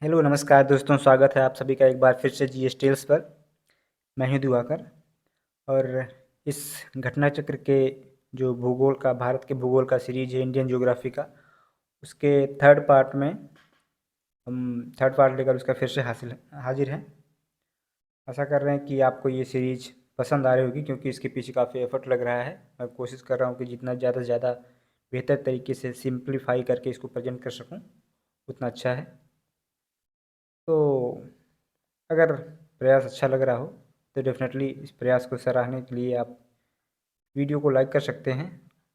Hello नमस्कार दोस्तों, स्वागत है आप सभी का एक बार फिर से जीएस टेल्स पर। मैं हूं दिवाकर। और इस घटना चक्र के जो भूगोल का भारत के भूगोल का सीरीज है इंडियन ज्योग्राफी का, उसके थर्ड पार्ट में हम थर्ड पार्ट लेकर उसका फिर से हाजिर हैं। आशा कर रहे हैं कि आपको ये सीरीज पसंद आ रही होगी, क्योंकि इसके पीछे काफ़ी एफर्ट लग रहा है। मैं कोशिश कर रहा हूँ कि जितना ज़्यादा से ज़्यादा बेहतर तरीके से सिंप्लीफाई करके इसको प्रेजेंट कर सकूँ, उतना अच्छा है। तो अगर प्रयास अच्छा लग रहा हो तो डेफ़िनेटली इस प्रयास को सराहने के लिए आप वीडियो को लाइक कर सकते हैं।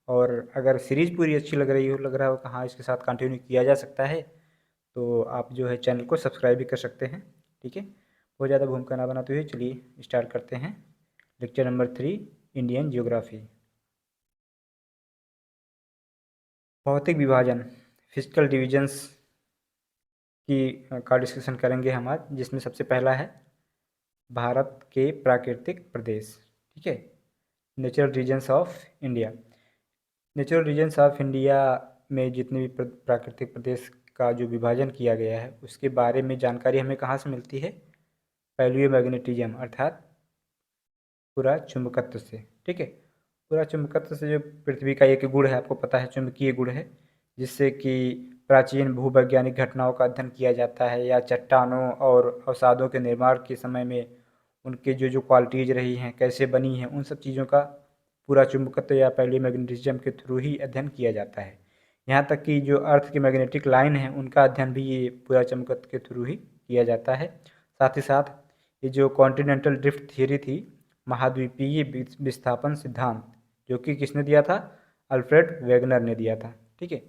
और अगर सीरीज़ पूरी अच्छी लग रहा हो कि हाँ, इसके साथ कंटिन्यू किया जा सकता है, तो आप जो है चैनल को सब्सक्राइब भी कर सकते हैं। ठीक है, बहुत ज़्यादा भूमिका ना बनाते हुए चलिए स्टार्ट करते हैं। Lecture number 3, Indian geography. भौतिक विभाजन, फिजिकल डिविजन्स का डिस्कशन करेंगे हम आज, जिसमें सबसे पहला है भारत के प्राकृतिक प्रदेश। ठीक है, natural regions of India. Natural regions of India में जितने भी प्राकृतिक प्रदेश का जो विभाजन किया गया है, उसके बारे में जानकारी हमें कहाँ से मिलती है? पैलियोमैग्नेटिज्म, अर्थात पूरा चुंबकत्व से। ठीक है, पूरा चुंबकत्व से जो पृथ्वी का एक गुण है, आपको पता है, चुंबकीय गुण है, जिससे कि प्राचीन भूवैज्ञानिक घटनाओं का अध्ययन किया जाता है, या चट्टानों और अवसादों के निर्माण के समय में उनके जो जो क्वालिटीज़ रही हैं, कैसे बनी हैं, उन सब चीज़ों का पूरा चुंबकत्व या पैलियोमैग्नेटिज्म के थ्रू ही अध्ययन किया जाता है। यहाँ तक कि जो अर्थ की मैग्नेटिक लाइन है, उनका अध्ययन भी ये पूरा चुंबकत्व के थ्रू ही किया जाता है। साथ ही साथ ये जो कॉन्टिनेंटल ड्रिफ्ट थियरी थी, महाद्वीपीय विस्थापन सिद्धांत, जो कि किसने दिया था? अल्फ्रेड वेगनर ने दिया था। ठीक है,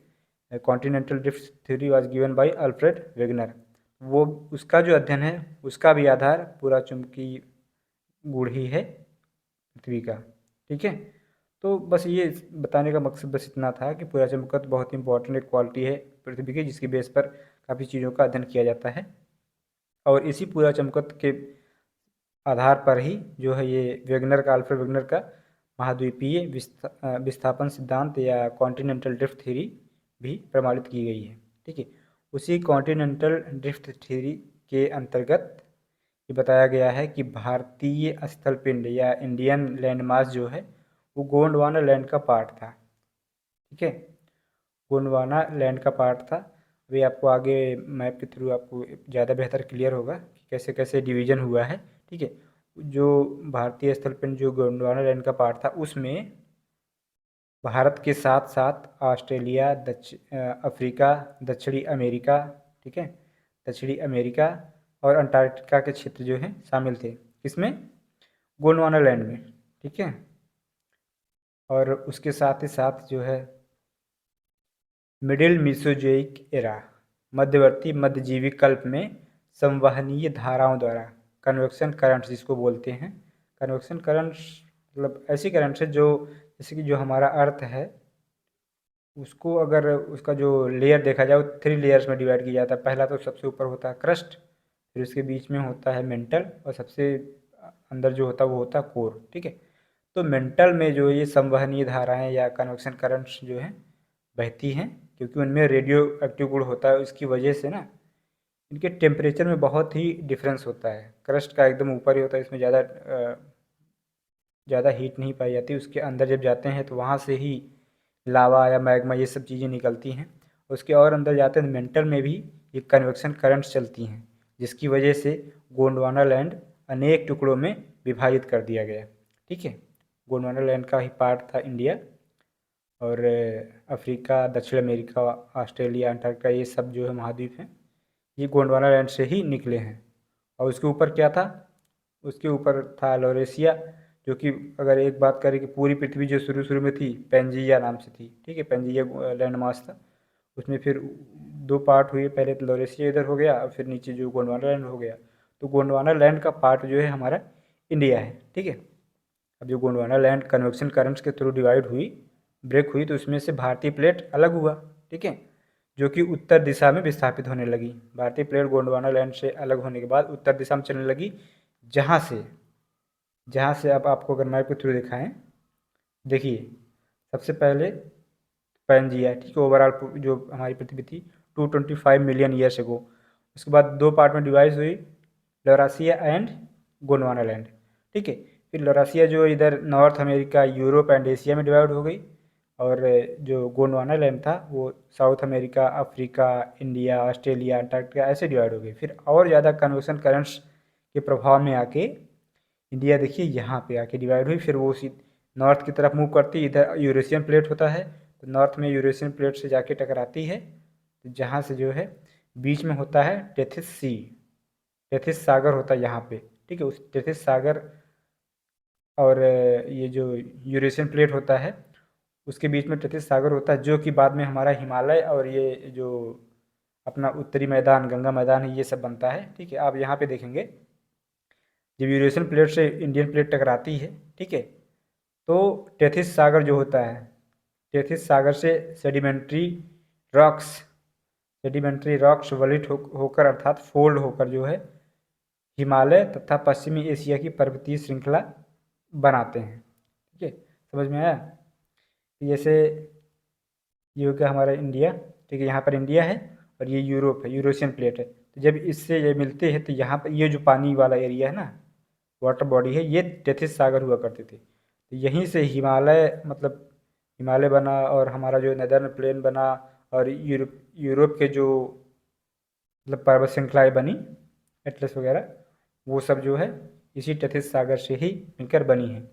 continental drift theory was given by Alfred Wegener. वो उसका जो अध्ययन है, उसका भी आधार पूरा चुंबकीय गुण ही है पृथ्वी का। ठीक है, तो बस ये बताने का मकसद बस इतना था कि पूरा चुंबकत्व बहुत इंपॉर्टेंट एक क्वालिटी है पृथ्वी की, जिसकी बेस पर काफ़ी चीज़ों का अध्ययन किया जाता है। और इसी पूरा चुंबकत्व के आधार पर ही जो है ये अल्फ्रेड वेगनर का महाद्वीपीय विस्थापन सिद्धांत या कॉन्टिनेंटल ड्रिफ्ट थ्योरी भी प्रमाणित की गई है। ठीक है, उसी कॉन्टिनेंटल ड्रिफ्ट थ्योरी के अंतर्गत ये बताया गया है कि भारतीय स्थल पिंड या इंडियन लैंडमास जो है, वो गोंडवाना लैंड का पार्ट था। ठीक है, गोंडवाना लैंड का पार्ट था। अभी आपको आगे मैप के थ्रू आपको ज़्यादा बेहतर क्लियर होगा कि कैसे कैसे डिवीजन हुआ है। ठीक है, जो भारतीय स्थल पिंड जो गोंडवाना लैंड का पार्ट था, उसमें भारत के साथ साथ ऑस्ट्रेलिया, अफ्रीका, दक्षिणी अमेरिका, ठीक है, दक्षिणी अमेरिका और अंटार्कटिका के क्षेत्र जो हैं शामिल थे। किसमें? गोंडवाना लैंड में। ठीक है, और उसके साथ ही साथ जो है मिडिल मीसोजोइक एरा, मध्यवर्ती मध्यजीवी कल्प में संवहनीय धाराओं द्वारा, कन्वेक्शन करंट्स जिसको बोलते हैं। कन्वेक्शन करंट्स मतलब ऐसी करंट्स है जो, जैसे कि जो हमारा अर्थ है, उसको अगर उसका जो लेयर देखा जाए, वो 3 लेयर्स में डिवाइड किया जाता है। पहला तो सबसे ऊपर होता है क्रस्ट, फिर उसके बीच में होता है मेंटल, और सबसे अंदर जो होता है वो होता है कोर। ठीक है, तो मेंटल में जो ये संवहनीय धाराएं या कन्वेक्शन करंट्स जो हैं बहती हैं, क्योंकि उनमें रेडियो एक्टिव गुण होता है। इसकी वजह से ना इनके टेम्परेचर में बहुत ही डिफरेंस होता है। क्रस्ट का एकदम ऊपर ही होता है, इसमें ज़्यादा हीट नहीं पाई जाती। उसके अंदर जब जाते हैं तो वहाँ से ही लावा या मैग्मा ये सब चीज़ें निकलती हैं। उसके और अंदर जाते हैं मेंटल में भी ये कन्वेक्शन करंट्स चलती हैं, जिसकी वजह से गोंडवाना लैंड अनेक टुकड़ों में विभाजित कर दिया गया। ठीक है, गोंडवाना लैंड का ही पार्ट था इंडिया, और अफ्रीका, दक्षिण अमेरिका, ऑस्ट्रेलिया, अंटार्कटिका, ये सब जो है महाद्वीप हैं, ये गोंडवाना लैंड से ही निकले हैं। और उसके ऊपर क्या था? उसके ऊपर था लॉरेशिया, जो कि अगर एक बात करें कि पूरी पृथ्वी जो शुरू शुरू में थी, पेंजिया नाम से थी। ठीक है, पेंजिया लैंड मास था। उसमें फिर 2 पार्ट हुए, पहले तो लॉरेशिया इधर हो गया और फिर नीचे जो गोंडवाना लैंड हो गया। तो गोंडवाना लैंड का पार्ट जो है हमारा इंडिया है। ठीक है, अब जो गोंडवाना लैंड कन्वेक्शन करंट्स के थ्रू डिवाइड हुई, ब्रेक हुई, तो उसमें से भारतीय प्लेट अलग हुआ। ठीक है, जो कि उत्तर दिशा में विस्थापित होने लगी। भारतीय प्लेट गोंडवाना लैंड से अलग होने के बाद उत्तर दिशा में चलने लगी, जहाँ से अब आपको अगर मैप के थ्रू दिखाएं, देखिए सबसे पहले पैंजिया। ठीक है, ओवरऑल जो हमारी पृथ्वी थी 225 मिलियन ईयर्स एगो, उसके बाद 2 पार्ट में डिवाइड हुई, लॉरासिया एंड गोंडवाना लैंड, ठीक है। फिर लॉरासिया जो इधर north America, Europe and Asia में डिवाइड हो गई, और जो गोंडवाना लैंड था वो south America, Africa, India, Australia, Antarctica ऐसे डिवाइड हो गई। फिर और ज़्यादा कन्वेक्शन करंट्स के प्रभाव में आके इंडिया देखिए यहाँ पे आके डिवाइड हुई। फिर वो उसी नॉर्थ की तरफ मूव करती, इधर यूरेशियन प्लेट होता है तो नॉर्थ में यूरेशियन प्लेट से जाके टकराती है, तो जहाँ से जो है बीच में होता है टेथिस सी, टेथिस सागर होता है यहाँ पे, ठीक है। उस टेथिस सागर और ये जो यूरेशियन प्लेट होता है उसके बीच में टेथिस सागर होता है, जो कि बाद में हमारा हिमालय और ये जो अपना उत्तरी मैदान, गंगा मैदान है, ये सब बनता है, ठीक है। आप यहाँ पे देखेंगे जब यूरेशियन प्लेट से इंडियन प्लेट टकराती है, ठीक है, तो टेथिस सागर जो होता है, टेथिस सागर से सेडिमेंट्री रॉक्स वलित होकर अर्थात फोल्ड होकर जो है हिमालय तथा पश्चिमी एशिया की पर्वतीय श्रृंखला बनाते हैं, ठीक है। समझ में आया? जैसे ये हो गया हमारा इंडिया, ठीक है, यहाँ पर इंडिया है और ये यूरोप है, यूरेशियन प्लेट है। तो जब इससे ये मिलते हैं तो यहाँ पर ये जो पानी वाला एरिया है ना, वाटर बॉडी है, ये टेथिस सागर हुआ करते थे। तो यहीं से हिमालय, मतलब हिमालय बना और हमारा जो नदर्न प्लेन बना, और यूरोप यूरोप के जो मतलब पर्वत श्रृंखलाएँ बनी, एटलस वगैरह, वो सब जो है इसी टेथिस सागर से ही मिलकर बनी है।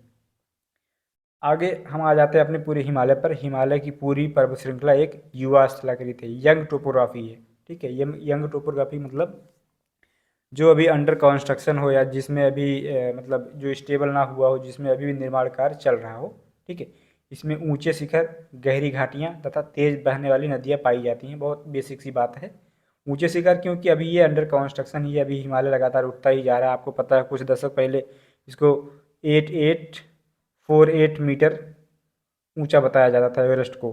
आगे हम आ जाते हैं अपने पूरे हिमालय पर। हिमालय की पूरी पर्वत श्रृंखला एक युवा स्थलाकृति है, यंग टोपोग्राफी है, ठीक है। यंग टोपोग्राफी मतलब जो अभी अंडर कंस्ट्रक्शन हो या जिसमें अभी मतलब जो स्टेबल ना हुआ हो, जिसमें अभी भी निर्माण कार्य चल रहा हो, ठीक है। इसमें ऊंचे शिखर, गहरी घाटियां तथा तेज बहने वाली नदियां पाई जाती हैं। बहुत बेसिक सी बात है। ऊंचे शिखर क्योंकि अभी ये अंडर कंस्ट्रक्शन ही है, अभी हिमालय लगातार उठता ही जा रहा है। आपको पता है कुछ दशक पहले इसको 8848 मीटर ऊंचा बताया जाता था एवरेस्ट को,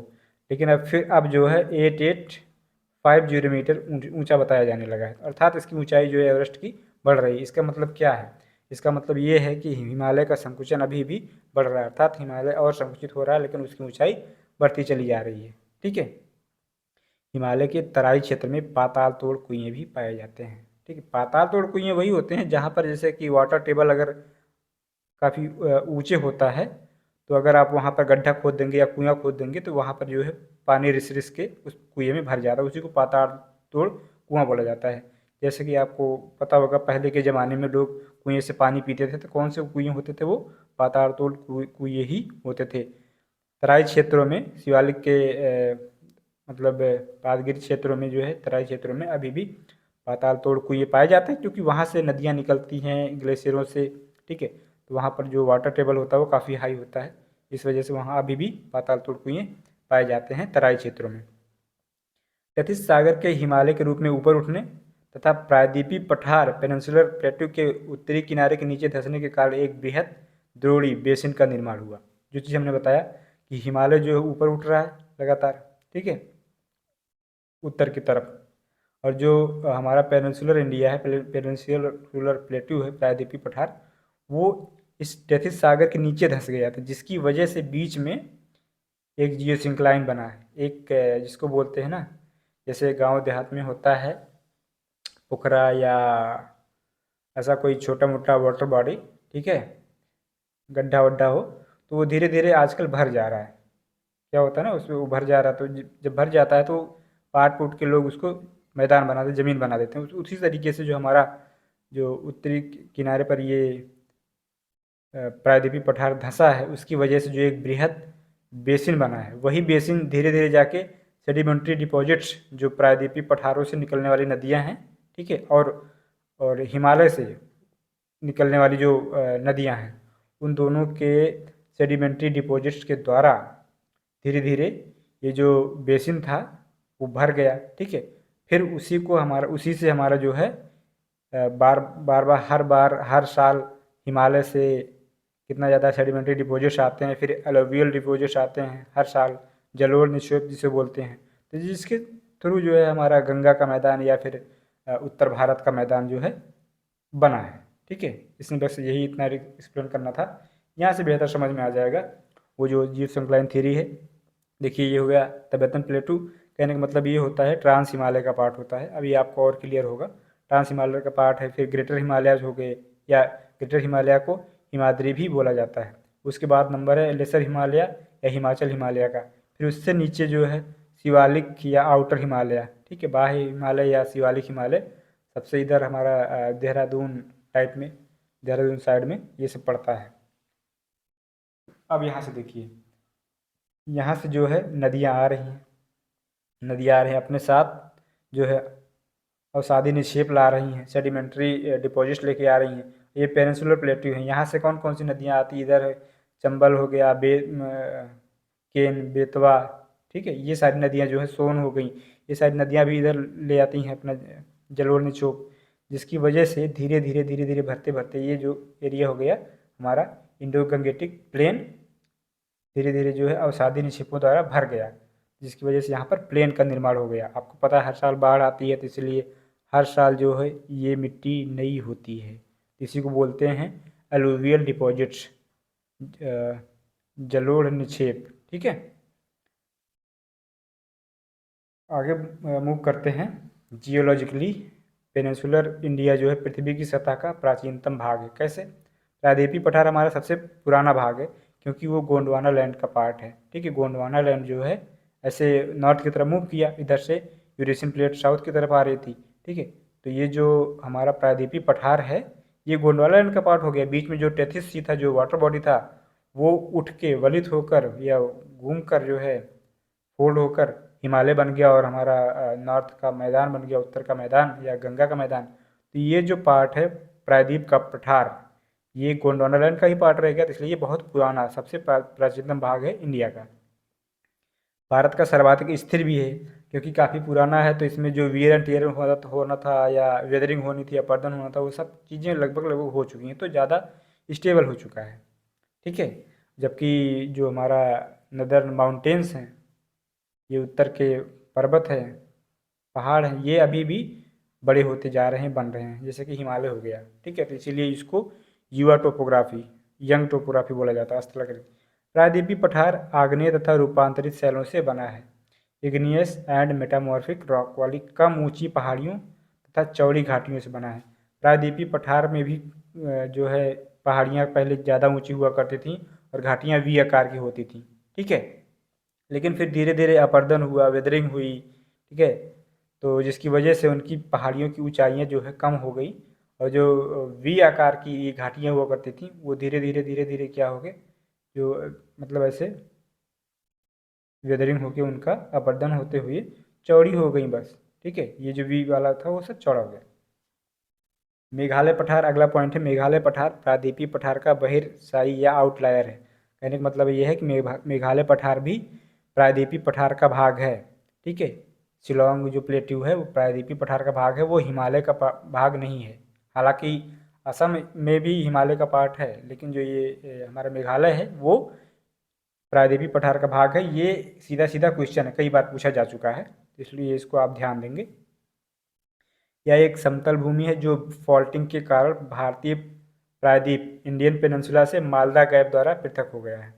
लेकिन अब जो है 8850 मीटर ऊंचा बताया जाने लगा है। अर्थात इसकी ऊंचाई जो है एवरेस्ट की बढ़ रही है। इसका मतलब क्या है? इसका मतलब ये है कि हिमालय का संकुचन अभी भी बढ़ रहा है, अर्थात हिमालय और संकुचित हो रहा है, लेकिन उसकी ऊंचाई बढ़ती चली जा रही है, ठीक है। हिमालय के तराई क्षेत्र में पाताल तोड़ कुएं भी पाए जाते हैं, ठीक है। पाताल तोड़ कुएं वही होते हैं जहाँ पर जैसे कि वाटर टेबल अगर काफ़ी ऊंचे होता है, तो अगर आप वहाँ पर गड्ढा खोद देंगे या कुआं खोद देंगे तो वहाँ पर जो है पानी रिस रिस के उस कुएं में भर जाता है, उसी को पाताल तोड़ कुआं बोला जाता है। जैसे कि आपको पता होगा पहले के ज़माने में लोग कुएं से पानी पीते थे, तो कौन से कुएं होते थे? वो पाताल तोड़ कुएं ही होते थे। तराई क्षेत्रों में शिवालिक के मतलब पादगिरी क्षेत्रों में जो है, तराई क्षेत्रों में अभी भी पाताल तोड़ कुएं पाए जाते हैं, क्योंकि वहाँ से नदियाँ निकलती हैं ग्लेशियरों से, ठीक है। तो वहाँ पर जो वाटर टेबल होता है वो काफ़ी हाई होता है, इस वजह से वहाँ अभी भी पाताल तोड़ कुएं पाए जाते हैं तराई क्षेत्रों में। टेथिस सागर के हिमालय के रूप में ऊपर उठने तथा प्रायद्वीपीय पठार पेनिनसुलर प्लेटू के उत्तरी किनारे के नीचे धंसने के कारण एक बृहद द्रोणी बेसिन का निर्माण हुआ। जो चीज़ हमने बताया कि हिमालय जो है ऊपर उठ रहा है लगातार, ठीक है, उत्तर की तरफ, और जो हमारा पेनिनसुलर इंडिया है, पेनिनसुलर प्लेटू है, प्रायद्वीपीय पठार, वो इस टेथिस सागर के नीचे धंस गया था, जिसकी वजह से बीच में एक जियो सिंक्लाइन बना है। एक जिसको बोलते हैं ना, जैसे गांव देहात में होता है पोखरा या ऐसा कोई छोटा मोटा वाटर बॉडी, ठीक है, गड्ढा वड्ढा हो, तो वो धीरे धीरे आजकल भर जा रहा है। क्या होता है ना, उसमें वो भर जा रहा है, तो जब भर जाता है तो पाट पुट के लोग उसको मैदान बना देते, ज़मीन बना देते हैं। उसी तरीके से जो हमारा जो उत्तरी किनारे पर ये प्रायद्वीपीय पठार धंसा है, उसकी वजह से जो एक बृहद बेसिन बना है, वही बेसिन धीरे धीरे जाके सेडिमेंट्री डिपॉजिट्स, जो प्रायद्वीपीय पठारों से निकलने वाली नदियां हैं, ठीक है, और हिमालय से निकलने वाली जो नदियां हैं, उन दोनों के सेडिमेंट्री डिपॉजिट्स के द्वारा धीरे धीरे ये जो बेसिन था वो भर गया, ठीक है। फिर उसी से हमारा जो है बार हर साल हिमालय से कितना ज़्यादा सेडिमेंट्री डिपॉजिट्स आते हैं, फिर एलोवियल डिपॉजिट्स आते हैं हर साल, जलोढ़ निक्षेप जिसे बोलते हैं, तो जिसके थ्रू जो है हमारा गंगा का मैदान या फिर उत्तर भारत का मैदान जो है बना है, ठीक है। इसमें बस यही इतना एक्सप्लेन करना था, यहाँ से बेहतर समझ में आ जाएगा वो जो जीव श्रृंखलाइन थ्योरी है। देखिए ये हो गया तिब्बतन प्लेटू कहने का मतलब ये होता है ट्रांस हिमालय का पार्ट होता है। अभी आपको और क्लियर होगा। ट्रांस हिमालय का पार्ट है। फिर ग्रेटर हिमालयाज हो गए, या ग्रेटर हिमालय को हिमाद्री भी बोला जाता है। उसके बाद नंबर है लेसर हिमालय या हिमाचल हिमालय का। फिर उससे नीचे जो है शिवालिक या आउटर हिमालय, ठीक है, बाह्य हिमालय या शिवालिक हिमालय। सबसे इधर हमारा देहरादून टाइप में, देहरादून साइड में ये सब पड़ता है। अब यहाँ से देखिए, यहाँ से जो है नदियाँ आ रही हैं, नदियाँ आ रही हैं अपने साथ जो है अवसादी निक्षेप ला रही हैं, सेडिमेंट्री डिपॉजिट्स लेके आ रही हैं। ये पेनिनसुलर प्लेट्यू हैं। यहाँ से कौन कौन सी नदियाँ आती हैं? इधर है चंबल हो गया, केन, बेतवा, ठीक है, ये सारी नदियाँ जो है, सोन हो गई, ये सारी नदियाँ भी इधर ले आती हैं अपना जलोढ़ निक्षोभ, जिसकी वजह से धीरे धीरे धीरे धीरे भरते भरते ये जो एरिया हो गया हमारा इंडो गंगेटिक प्लेन, धीरे धीरे जो है अवसादी निक्षेपों द्वारा भर गया, जिसकी वजह से यहाँ पर प्लेन का निर्माण हो गया। आपको पता है हर साल बाढ़ आती है, तो इसलिए हर साल जो है ये मिट्टी नई होती है। इसी को बोलते हैं एलुवियल डिपॉजिट्स, जलोढ़ निक्षेप, ठीक है। आगे मूव करते हैं। जियोलॉजिकली पेनिनसुलर इंडिया जो है पृथ्वी की सतह का प्राचीनतम भाग है। कैसे? प्रायद्वीपीय पठार हमारा सबसे पुराना भाग है, क्योंकि वो गोंडवाना लैंड का पार्ट है, ठीक है। गोंडवाना लैंड जो है ऐसे नॉर्थ की तरफ मूव किया, इधर से यूरेशियन प्लेट साउथ की तरफ आ रही थी, ठीक है। तो ये जो हमारा प्रायद्वीपीय पठार है ये गोंडवाना लैंड का पार्ट हो गया। बीच में जो टेथिस सी था, जो वाटर बॉडी था, वो उठ के वलित होकर या घूम कर जो है फोल्ड होकर हिमालय बन गया, और हमारा नॉर्थ का मैदान बन गया, उत्तर का मैदान या गंगा का मैदान। तो ये जो पार्ट है प्रायद्वीप का पठार, ये गोंडवाना लैंड का ही पार्ट रह गया, तो इसलिए ये बहुत पुराना सबसे प्राचीनतम भाग है इंडिया का। भारत का सर्वाधिक स्थिर भी है, क्योंकि काफ़ी पुराना है, तो इसमें जो वियर एंड टियर होना था या वेदरिंग होनी थी, अपरदन होना था, वो सब चीज़ें लगभग लगभग हो चुकी हैं, तो ज़्यादा स्टेबल हो चुका है, ठीक है। जबकि जो हमारा नदर्न माउंटेन्स हैं, ये उत्तर के पर्वत हैं, पहाड़ हैं, ये अभी भी बड़े होते जा रहे हैं, बन रहे हैं, जैसे कि हिमालय हो गया, ठीक है। तो इसीलिए इसको युवा टोपोग्राफी, यंग टोपोग्राफी बोला जाता है स्थलाकृति। प्रायद्वीपीय पठार आग्नेय तथा रूपांतरित शैलों से बना है, इग्नियस एंड मेटामॉर्फिक रॉक वाली कम ऊंची पहाड़ियों तथा चौड़ी घाटियों से बना है। प्रायद्वीपीय पठार में भी जो है पहाड़ियाँ पहले ज़्यादा ऊंची हुआ करती थीं और घाटियाँ वी आकार की होती थीं, ठीक है। लेकिन फिर धीरे धीरे अपरदन हुआ, वेदरिंग हुई, ठीक है, तो जिसकी वजह से उनकी पहाड़ियों की ऊंचाइयाँ जो है कम हो गई, और जो वी आकार की घाटियाँ हुआ करती थी वो धीरे धीरे धीरे धीरे क्या हो गए, जो मतलब ऐसे वेदरिंग होके उनका अपरदन होते हुए चौड़ी हो गई बस, ठीक है। ये जो वी वाला था वो सब चौड़ा हो गया। मेघालय पठार अगला पॉइंट है। मेघालय पठार प्रायद्वीपीय पठार का बहिर्साई या आउटलायर है। कहने का मतलब ये है कि मेघालय पठार भी प्रायद्वीपीय पठार का भाग है, ठीक है। शिलोंग जो प्लेट्यू है वो प्रायद्वीपीय पठार का भाग है, वो हिमालय का भाग नहीं है। हालांकि असम में भी हिमालय का पार्ट है, लेकिन जो ये हमारा मेघालय है वो प्रायद्वीपीय पठार का भाग है। ये सीधा सीधा क्वेश्चन है, कई बार पूछा जा चुका है, इसलिए इसको आप ध्यान देंगे। यह एक समतल भूमि है जो फॉल्टिंग के कारण भारतीय प्रायद्वीप इंडियन पेनिनसुला से मालदा गैप द्वारा पृथक हो गया है,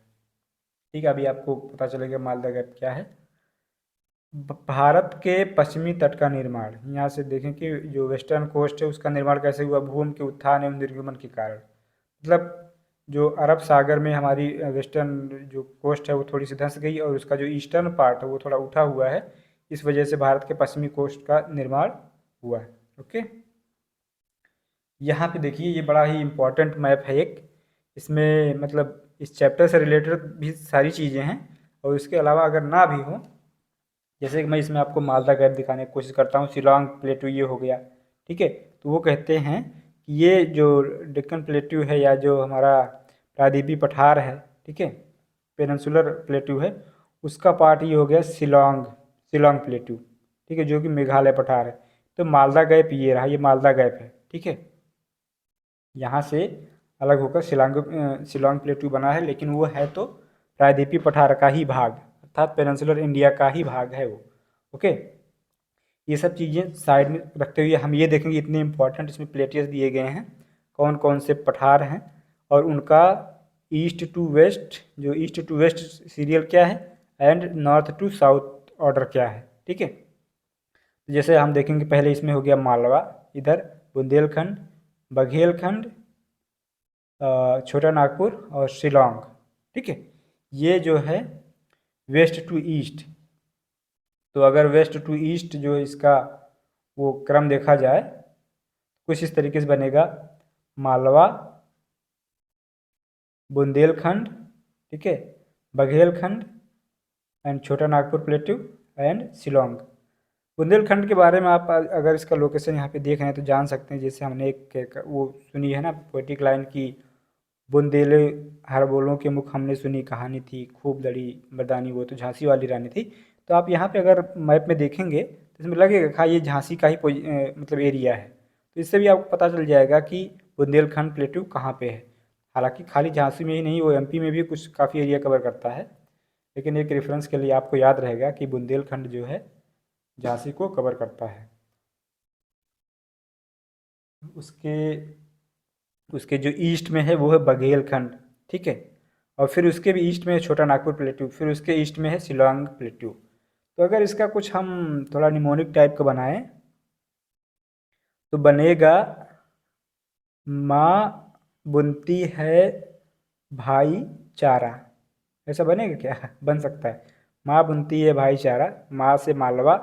ठीक है। अभी आपको पता चलेगा मालदा गैप क्या है। भारत के पश्चिमी तट का निर्माण, यहाँ से देखें कि जो वेस्टर्न कोस्ट है उसका निर्माण कैसे हुआ, भूमि के उत्थान एवं निर्गमन के कारण। मतलब जो अरब सागर में हमारी वेस्टर्न जो कोस्ट है वो थोड़ी सी धंस गई, और उसका जो ईस्टर्न पार्ट है वो थोड़ा उठा हुआ है, इस वजह से भारत के पश्चिमी कोस्ट का निर्माण हुआ है, ओके। यहाँ पे देखिए ये बड़ा ही इम्पोर्टेंट मैप है एक, इसमें मतलब इस चैप्टर से रिलेटेड भी सारी चीज़ें हैं, और इसके अलावा अगर ना भी हो, जैसे कि मैं इसमें आपको मालदा गैप दिखाने की कोशिश करता हूँ, शिलोंग प्लेटू ये हो गया, ठीक है। तो वो कहते हैं कि ये जो डेक्कन प्लेटू है या जो हमारा प्रायद्वीपीय पठार है, ठीक है, पेनिनसुलर प्लेटू है, उसका पार्ट ये हो गया शिलोंग, शिलोंग प्लेटू, ठीक है, जो कि मेघालय पठार है। तो मालदा गैप ये रहा, ये मालदा गैप है, ठीक है। यहाँ से अलग होकर शिलोंग प्लेटू बना है, लेकिन वो है तो प्रायद्वीपीय पठार का ही भाग, अर्थात पेनिनसुलर इंडिया का ही भाग है वो, ओके। ये सब चीज़ें साइड में रखते हुए हम ये देखेंगे इतने इंपॉर्टेंट इसमें प्लेटियस दिए गए हैं, कौन कौन से पठार हैं और उनका ईस्ट टू वेस्ट, जो ईस्ट टू वेस्ट सीरियल क्या है, and north to south order क्या है, ठीक है। तो जैसे हम देखेंगे, पहले इसमें हो गया मालवा, इधर बुंदेलखंड, बघेलखंड, छोटा नागपुर और शिलोंग। ठीक है, ये जो है वेस्ट टू ईस्ट। तो अगर वेस्ट टू ईस्ट जो इसका वो क्रम देखा जाए, कुछ इस तरीके से बनेगा: मालवा, बुंदेलखंड, ठीक है, बघेलखंड एंड छोटा नागपुर प्लेटू एंड शिलोंग। बुंदेलखंड के बारे में आप अगर इसका लोकेशन यहाँ पे देख रहे हैं तो जान सकते हैं, जैसे हमने एक वो सुनी है ना पोएटिक लाइन की, बुंदेले हर बोलों के मुख हमने सुनी कहानी थी, खूब लड़ी मर्दानी वो तो झांसी वाली रानी थी। तो आप यहाँ पे अगर मैप में देखेंगे तो इसमें लगेगा हाँ ये झांसी का ही मतलब एरिया है। तो इससे भी आपको पता चल जाएगा कि बुंदेलखंड प्लेटू कहाँ पे है। हालांकि खाली झांसी में ही नहीं, वो एमपी में भी कुछ काफ़ी एरिया कवर करता है, लेकिन एक रेफरेंस के लिए आपको याद रहेगा कि बुंदेलखंड जो है झांसी को कवर करता है। उसके उसके जो ईस्ट में है वो है बघेलखंड, ठीक है, और फिर उसके भी ईस्ट में है छोटा नागपुर प्लेटू, फिर उसके ईस्ट में है शिलोंग प्लेटू। तो अगर इसका कुछ हम थोड़ा निमोनिक टाइप का बनाएं तो बनेगा: माँ बुनती है भाईचारा। ऐसा बनेगा क्या? बन सकता है। माँ बुनती है भाईचारा, माँ से मालवा,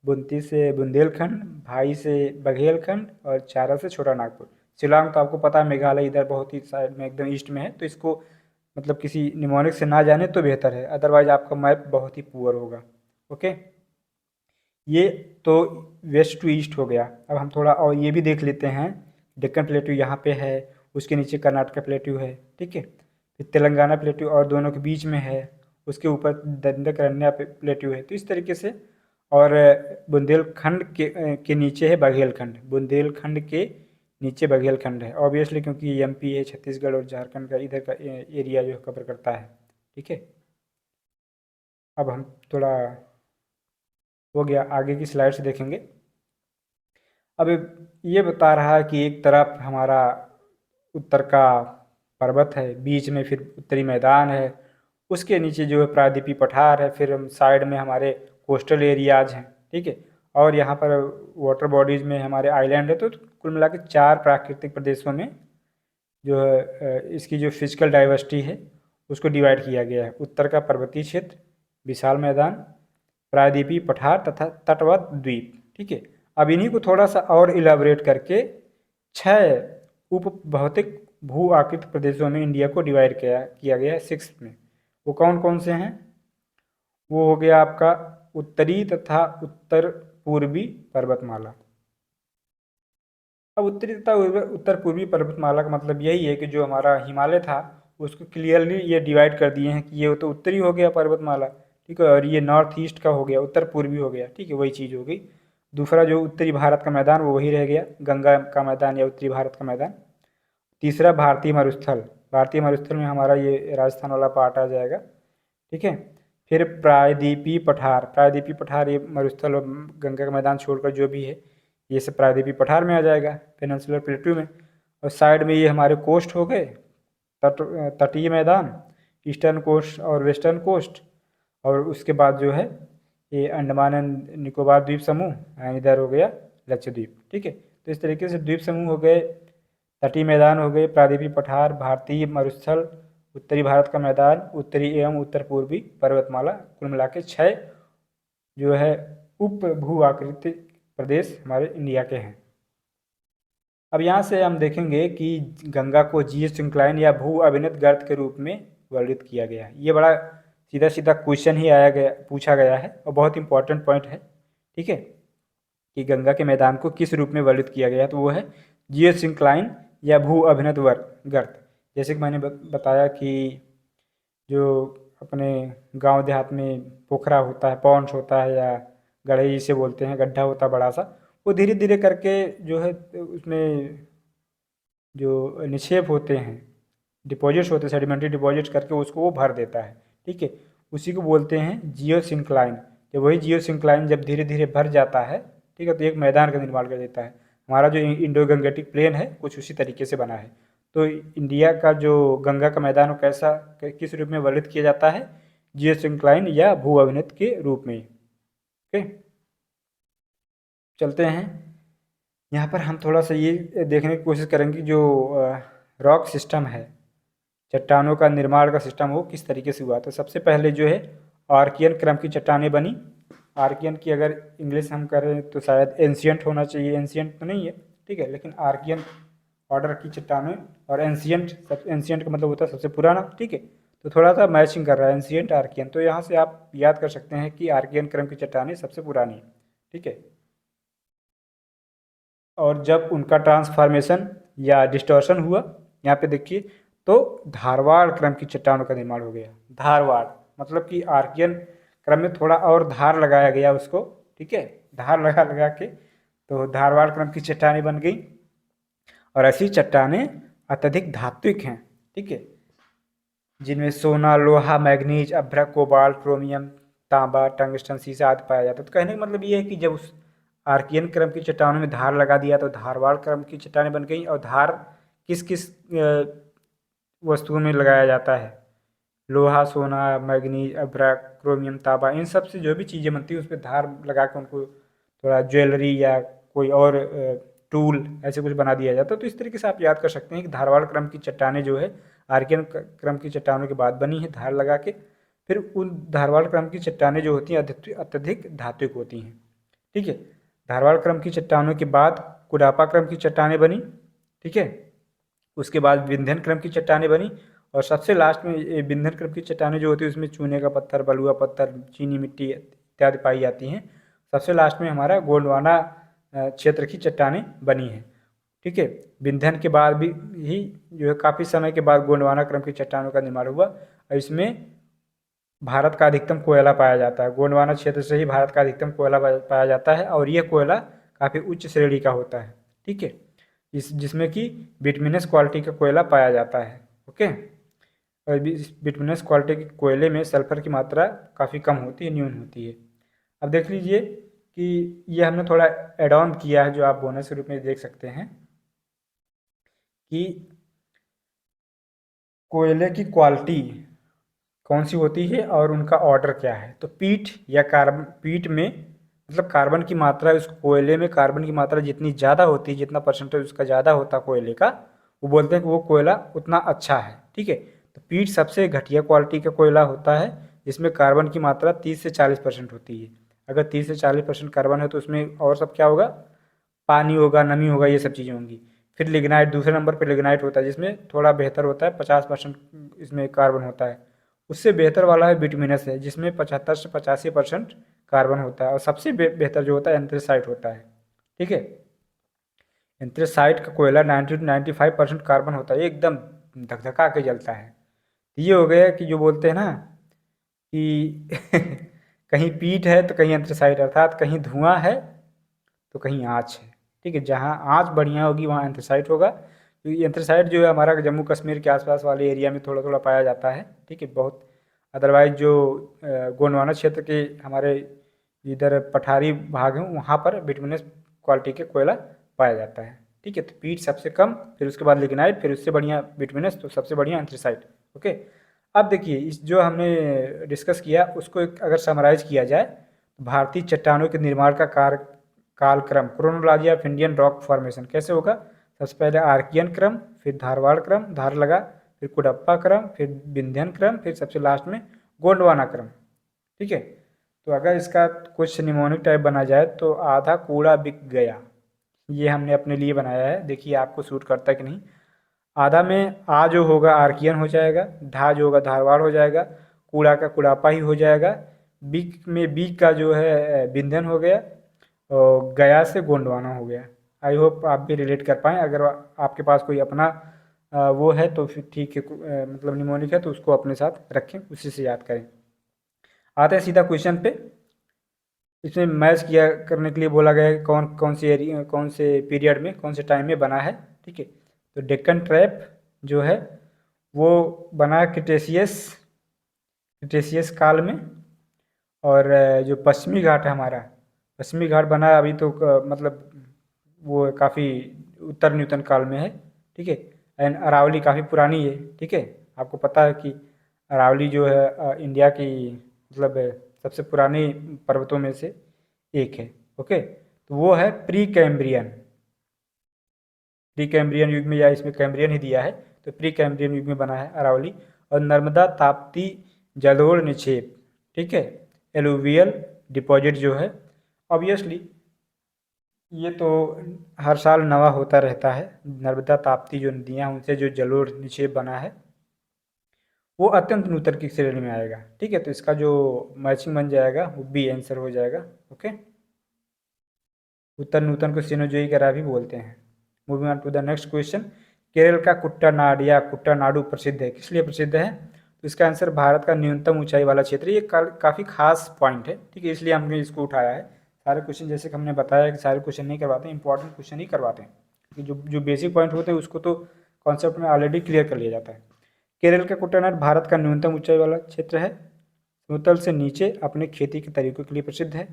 बुनती से बुंदेलखंड, भाई से बघेलखंड और चारा से छोटा नागपुर। शिलांग तो आपको पता है मेघालय इधर बहुत ही साइड में एकदम ईस्ट में है, तो इसको मतलब किसी निमोनिक से ना जाने तो बेहतर है, अदरवाइज आपका मैप बहुत ही पुअर होगा। ओके, ये तो वेस्ट टू ईस्ट हो गया। अब हम थोड़ा और ये भी देख लेते हैं, डेक्कन प्लेटू यहाँ पे है, उसके नीचे कर्नाटका प्लेटू है, ठीक है, फिर तेलंगाना प्लेटू और दोनों के बीच में है, उसके ऊपर दंडकारण्य प्लेटू है। तो इस तरीके से, और बुंदेलखंड के नीचे है बघेलखंड, बुंदेलखंड के नीचे बघेलखंड है ऑब्वियसली, क्योंकि एमपी है, छत्तीसगढ़ और झारखंड का इधर का एरिया जो कवर करता है। ठीक है, अब हम थोड़ा हो गया आगे की स्लाइड से देखेंगे। अब ये बता रहा है कि एक तरफ हमारा उत्तर का पर्वत है, बीच में फिर उत्तरी मैदान है, उसके नीचे जो है प्रायद्वीपीय पठार है, फिर हम साइड में हमारे कोस्टल एरियाज हैं, ठीक है, और यहाँ पर वाटर बॉडीज़ में हमारे आइलैंड है। तो कुल मिला के 4 प्राकृतिक प्रदेशों में जो है इसकी जो फिजिकल डाइवर्सिटी है उसको डिवाइड किया गया है: उत्तर का पर्वतीय क्षेत्र, विशाल मैदान, प्रायद्वीपीय पठार तथा तटवर्ती द्वीप। ठीक है, अब इन्हीं को थोड़ा सा और इलाबरेट करके 6 उप भौतिक भू आकृत प्रदेशों में इंडिया को डिवाइड किया गया है 6 में। वो कौन कौन से हैं? वो हो गया आपका उत्तरी तथा उत्तर पूर्वी पर्वतमाला। अब उत्तरी तथा उत्तर पूर्वी पर्वतमाला का मतलब यही है कि जो हमारा हिमालय था उसको क्लियरली ये डिवाइड कर दिए हैं कि ये तो उत्तरी हो गया पर्वतमाला, ठीक है, और ये नॉर्थ ईस्ट का हो गया, उत्तर पूर्वी हो गया, ठीक है, वही चीज़ हो गई। दूसरा जो उत्तरी भारत का मैदान वो वही रह गया, गंगा का मैदान या उत्तरी भारत का मैदान। तीसरा भारतीय मरुस्थल, भारतीय मरुस्थल में हमारा ये राजस्थान वाला पार्ट आ जाएगा, ठीक है। फिर प्रायद्वीपीय पठार, प्रायद्वीपीय पठार ये मरुस्थल और गंगा का मैदान छोड़कर जो भी है ये सब प्रायद्वीपीय पठार में आ जाएगा, पेनिनसुलर प्लेटू में। और साइड में ये हमारे कोस्ट हो गए, तटीय मैदान, ईस्टर्न कोस्ट और वेस्टर्न कोस्ट, और उसके बाद जो है ये अंडमान एंड निकोबार द्वीप समूह, एंड इधर हो गया लक्षद्वीप। ठीक है, तो इस तरीके से द्वीप समूह हो गए, तटीय मैदान हो गए, प्रायद्वीपीय पठार, भारतीय मरुस्थल, उत्तरी भारत का मैदान, उत्तरी एवं उत्तर पूर्वी पर्वतमाला, कुल मिला के 6 जो है उप भू आकृति प्रदेश हमारे इंडिया के हैं। अब यहाँ से हम देखेंगे कि गंगा को जियोसिंक्लाइन या भू अभिन्नत गर्त के रूप में वर्णित किया गया है। ये बड़ा सीधा सीधा क्वेश्चन ही पूछा गया है और बहुत इंपॉर्टेंट पॉइंट है, ठीक है, कि गंगा के मैदान को किस रूप में वर्णित किया गया है। तो वो है जियोसिंक्लाइन या भू अभिन्नत गर्त। जैसे कि मैंने बताया कि जो अपने गांव देहात में पोखरा होता है, पॉन्ड्स होता है, या गढ़े जिसे बोलते हैं, गड्ढा होता है बड़ा सा, वो धीरे धीरे करके जो है उसमें जो निक्षेप होते हैं, डिपॉजिट्स होते हैं, सेडिमेंट्री डिपॉजिट्स करके उसको वो भर देता है, ठीक है, उसी को बोलते हैं जियोसिंक्लाइन। जब वही जियोसिंक्लाइन जब धीरे धीरे भर जाता है, ठीक है, तो एक मैदान का निर्माण कर देता है। हमारा जो इंडो गंगेटिक प्लेन है कुछ उसी तरीके से बना है। तो इंडिया का जो गंगा का मैदान वो कैसा किस रूप में वर्णित किया जाता है? जियोसिंक्लाइन या भू अभिन्नत के रूप में। ओके, चलते हैं। यहाँ पर हम थोड़ा सा ये देखने की कोशिश करेंगे जो रॉक सिस्टम है, चट्टानों का निर्माण का सिस्टम वो किस तरीके से हुआ। तो सबसे पहले जो है आर्कियन क्रम की चट्टानें बनी। आर्कियन की अगर इंग्लिश हम करें तो शायद एंशियंट होना चाहिए, एंशियंट तो नहीं है, ठीक है, लेकिन आर्कियन ऑर्डर की चट्टानें। और एंशियंट, सब एंशियंट का मतलब होता है सबसे पुराना, ठीक है, तो थोड़ा सा मैचिंग कर रहा है एंशियंट आर्कियन। तो यहाँ से आप याद कर सकते हैं कि आर्कियन क्रम की चट्टानें सबसे पुरानी है, ठीक है। और जब उनका ट्रांसफॉर्मेशन या डिस्टॉर्शन हुआ, यहाँ पे देखिए, तो धारवाड़ क्रम की चट्टानों का निर्माण हो गया। धारवाड़ मतलब कि आर्कियन क्रम में थोड़ा और धार लगाया गया उसको, ठीक है, धार लगा लगा के तो धारवाड़ क्रम की चट्टानें बन गई। और ऐसी चट्टानें अत्यधिक धात्विक हैं, ठीक है, जिनमें सोना, लोहा, मैग्नीज, अभ्रक, कोबाल्ट, क्रोमियम, तांबा, टंगस्टन, सीसा आदि पाया जाता है। तो कहने का मतलब ये है कि जब उस आर्कियन क्रम की चट्टानों में धार लगा दिया तो धारवाड़ क्रम की चट्टानें बन गई। और धार किस किस वस्तुओं में लगाया जाता है, लोहा, सोना, मैग्नीज, अभ्रक, क्रोमियम, तांबा, इन सब से जो भी चीज़ें बनती है उस पर धार लगा के उनको थोड़ा ज्वेलरी या कोई और टूल ऐसे कुछ बना दिया जाता है। तो इस तरीके से आप याद कर सकते हैं कि धारवाड़ क्रम की चट्टानें जो है आर्कियन क्रम की चट्टानों के बाद बनी है धार लगा के। फिर उन धारवाड़ क्रम की चट्टानें जो होती हैं अत्यधिक धात्विक होती हैं, ठीक है। धारवाड़ क्रम की चट्टानों के बाद कुडापा क्रम की चट्टानें बनी, ठीक है। उसके बाद विंध्यन क्रम की चट्टानें बनी। और सबसे लास्ट में ये विंध्यन क्रम की चट्टानें जो होती है उसमें चूने का पत्थर, बलुआ पत्थर, चीनी मिट्टी इत्यादि पाई जाती हैं। सबसे लास्ट में हमारा गोंडवाना क्षेत्र की चट्टानें बनी हैं, ठीक है। विंध्यन के बाद भी ही जो है काफ़ी समय के बाद गोंडवाना क्रम की चट्टानों का निर्माण हुआ। और इसमें भारत का अधिकतम कोयला पाया जाता है। गोंडवाना क्षेत्र से ही भारत का अधिकतम कोयला पाया जाता है और यह कोयला काफ़ी उच्च श्रेणी का होता है, ठीक है, जिसमें कि बिटमिनस क्वालिटी का कोयला पाया जाता है, ओके। और इस बिटमिनस क्वालिटी के कोयले में सल्फर की मात्रा काफ़ी कम होती है, न्यून होती है। अब देख लीजिए कि ये हमने थोड़ा एड ऑन किया है जो आप बोनस के रूप में देख सकते हैं कि कोयले की क्वालिटी कौन सी होती है और उनका ऑर्डर क्या है। तो पीट या कार्बन, पीट में मतलब कार्बन की मात्रा, उस कोयले में कार्बन की मात्रा जितनी ज़्यादा होती है, जितना परसेंटेज उसका ज़्यादा होता है कोयले का, वो बोलते हैं कि वो कोयला उतना अच्छा है, ठीक है। तो पीट सबसे घटिया क्वालिटी का कोयला होता है जिसमें कार्बन की मात्रा 30 से 40% होती है। अगर 30 से 40% कार्बन है तो उसमें और सब क्या होगा, पानी होगा, नमी होगा, ये सब चीज़ें होंगी। फिर लिग्नाइट, दूसरे नंबर पर लिग्नाइट होता है जिसमें थोड़ा बेहतर होता है, 50% इसमें कार्बन होता है। उससे बेहतर वाला है बिटुमिनस है जिसमें 75 से 85% कार्बन होता है। और सबसे बेहतर जो होता है एंथ्रेसाइट होता है, ठीक है। एंथ्रेसाइट का कोयला 90 to 95% कार्बन होता है, एकदम धकधका के जलता है। ये हो गया कि जो बोलते हैं ना कि कहीं पीठ है तो कहीं एंथ्रेसाइट, अर्थात कहीं धुआं है तो कहीं आँच है, ठीक है। जहाँ आँच बढ़िया होगी वहाँ एंथ्रेसाइट होगा, क्योंकि एंथ्रेसाइट जो है हमारा जम्मू कश्मीर के आसपास वाले एरिया में थोड़ा थोड़ा पाया जाता है, ठीक है, बहुत। अदरवाइज जो गोंडवाना क्षेत्र के हमारे इधर पठारी भाग हैं वहाँ पर बिटुमिनस क्वालिटी के कोयला पाया जाता है, ठीक है। तो पीट सबसे कम, फिर उसके बाद लिग्नाइट, फिर उससे बढ़िया बिटुमिनस, तो सबसे बढ़िया एंथ्रेसाइट, ओके। अब देखिए इस जो हमने डिस्कस किया उसको अगर समराइज किया जाए तो भारतीय चट्टानों के निर्माण का कालक्रम, chronology of Indian rock formation कैसे होगा। सबसे पहले आर्कियन क्रम, फिर धारवाड़ क्रम, धार लगा, फिर कुडप्पा क्रम, फिर विंध्यन क्रम, फिर सबसे लास्ट में गोंडवाना क्रम, ठीक है। तो अगर इसका कुछ निमोनिक टाइप बना जाए तो आधा कूड़ा बिक गया, ये हमने अपने लिए बनाया है, देखिए आपको सूट करता है कि नहीं। आधा में आ जो होगा आर्कियन हो जाएगा, धा जो होगा धारवाड़ हो जाएगा, कूड़ा का कुड़ापा ही हो जाएगा, बिक में बी का जो है विंध्यन हो गया, और गया से गोंडवाना हो गया। आई होप आप भी रिलेट कर पाएँ। अगर आपके पास कोई अपना वो है तो फिर ठीक है, मतलब निमोनिक है तो उसको अपने साथ रखें, उसी से याद करें। आते हैं सीधा क्वेश्चन पे। इसमें मैच किया करने के लिए बोला गया है कौन कौन से एरिया, कौन से पीरियड में, कौन से टाइम में बना है, ठीक है। तो डेक्कन ट्रैप जो है वो बना क्रिटेशियस, क्रिटेशियस काल में। और जो पश्चिमी घाट है हमारा, पश्चिमी घाट बना अभी तो मतलब वो काफ़ी उत्तर न्यूतन काल में है, ठीक है। एंड अरावली काफ़ी पुरानी है, ठीक है। आपको पता है कि अरावली जो है इंडिया की मतलब सबसे पुरानी पर्वतों में से एक है, ओके। तो वो है प्री कैम्ब्रियन। प्री कैम्ब्रियन युग में, या इसमें कैम्ब्रियन ही दिया है, तो प्री कैम्ब्रियन युग में बना है अरावली। और नर्मदा ताप्ती जलोढ़ निक्षेप, ठीक है, एलुवियल डिपॉजिट जो है, ऑब्वियसली ये तो हर साल नवा होता रहता है। नर्मदा ताप्ती जो नदियाँ, उनसे जो जलोढ़ निक्षेप बना है वो अत्यंत नूतन की श्रेणी में आएगा। ठीक है, तो इसका जो मैचिंग बन जाएगा वो बी आंसर हो जाएगा। ओके, उत्तर नूतन को सिनोजोई का भी बोलते हैं। Moving on to the next question. Kerala का कुट्टानाड या कुट्टानाडु प्रसिद्ध है, किस लिए प्रसिद्ध है? तो इसका आंसर भारत का न्यूनतम ऊंचाई वाला क्षेत्र। ये काफ़ी खास पॉइंट है, ठीक है, इसलिए हमने इसको उठाया है। सारे क्वेश्चन जैसे कि हमने बताया कि सारे क्वेश्चन नहीं करवाते हैं, इंपॉर्टेंट क्वेश्चन ही करवाते हैं, कि जो जो बेसिक पॉइंट होते हैं उसको तो कॉन्सेप्ट में ऑलरेडी क्लियर कर लिया जाता है। केरल का कुट्टानाड भारत का न्यूनतम ऊंचाई वाला क्षेत्र है, समतल से नीचे अपने खेती के तरीकों के लिए प्रसिद्ध है।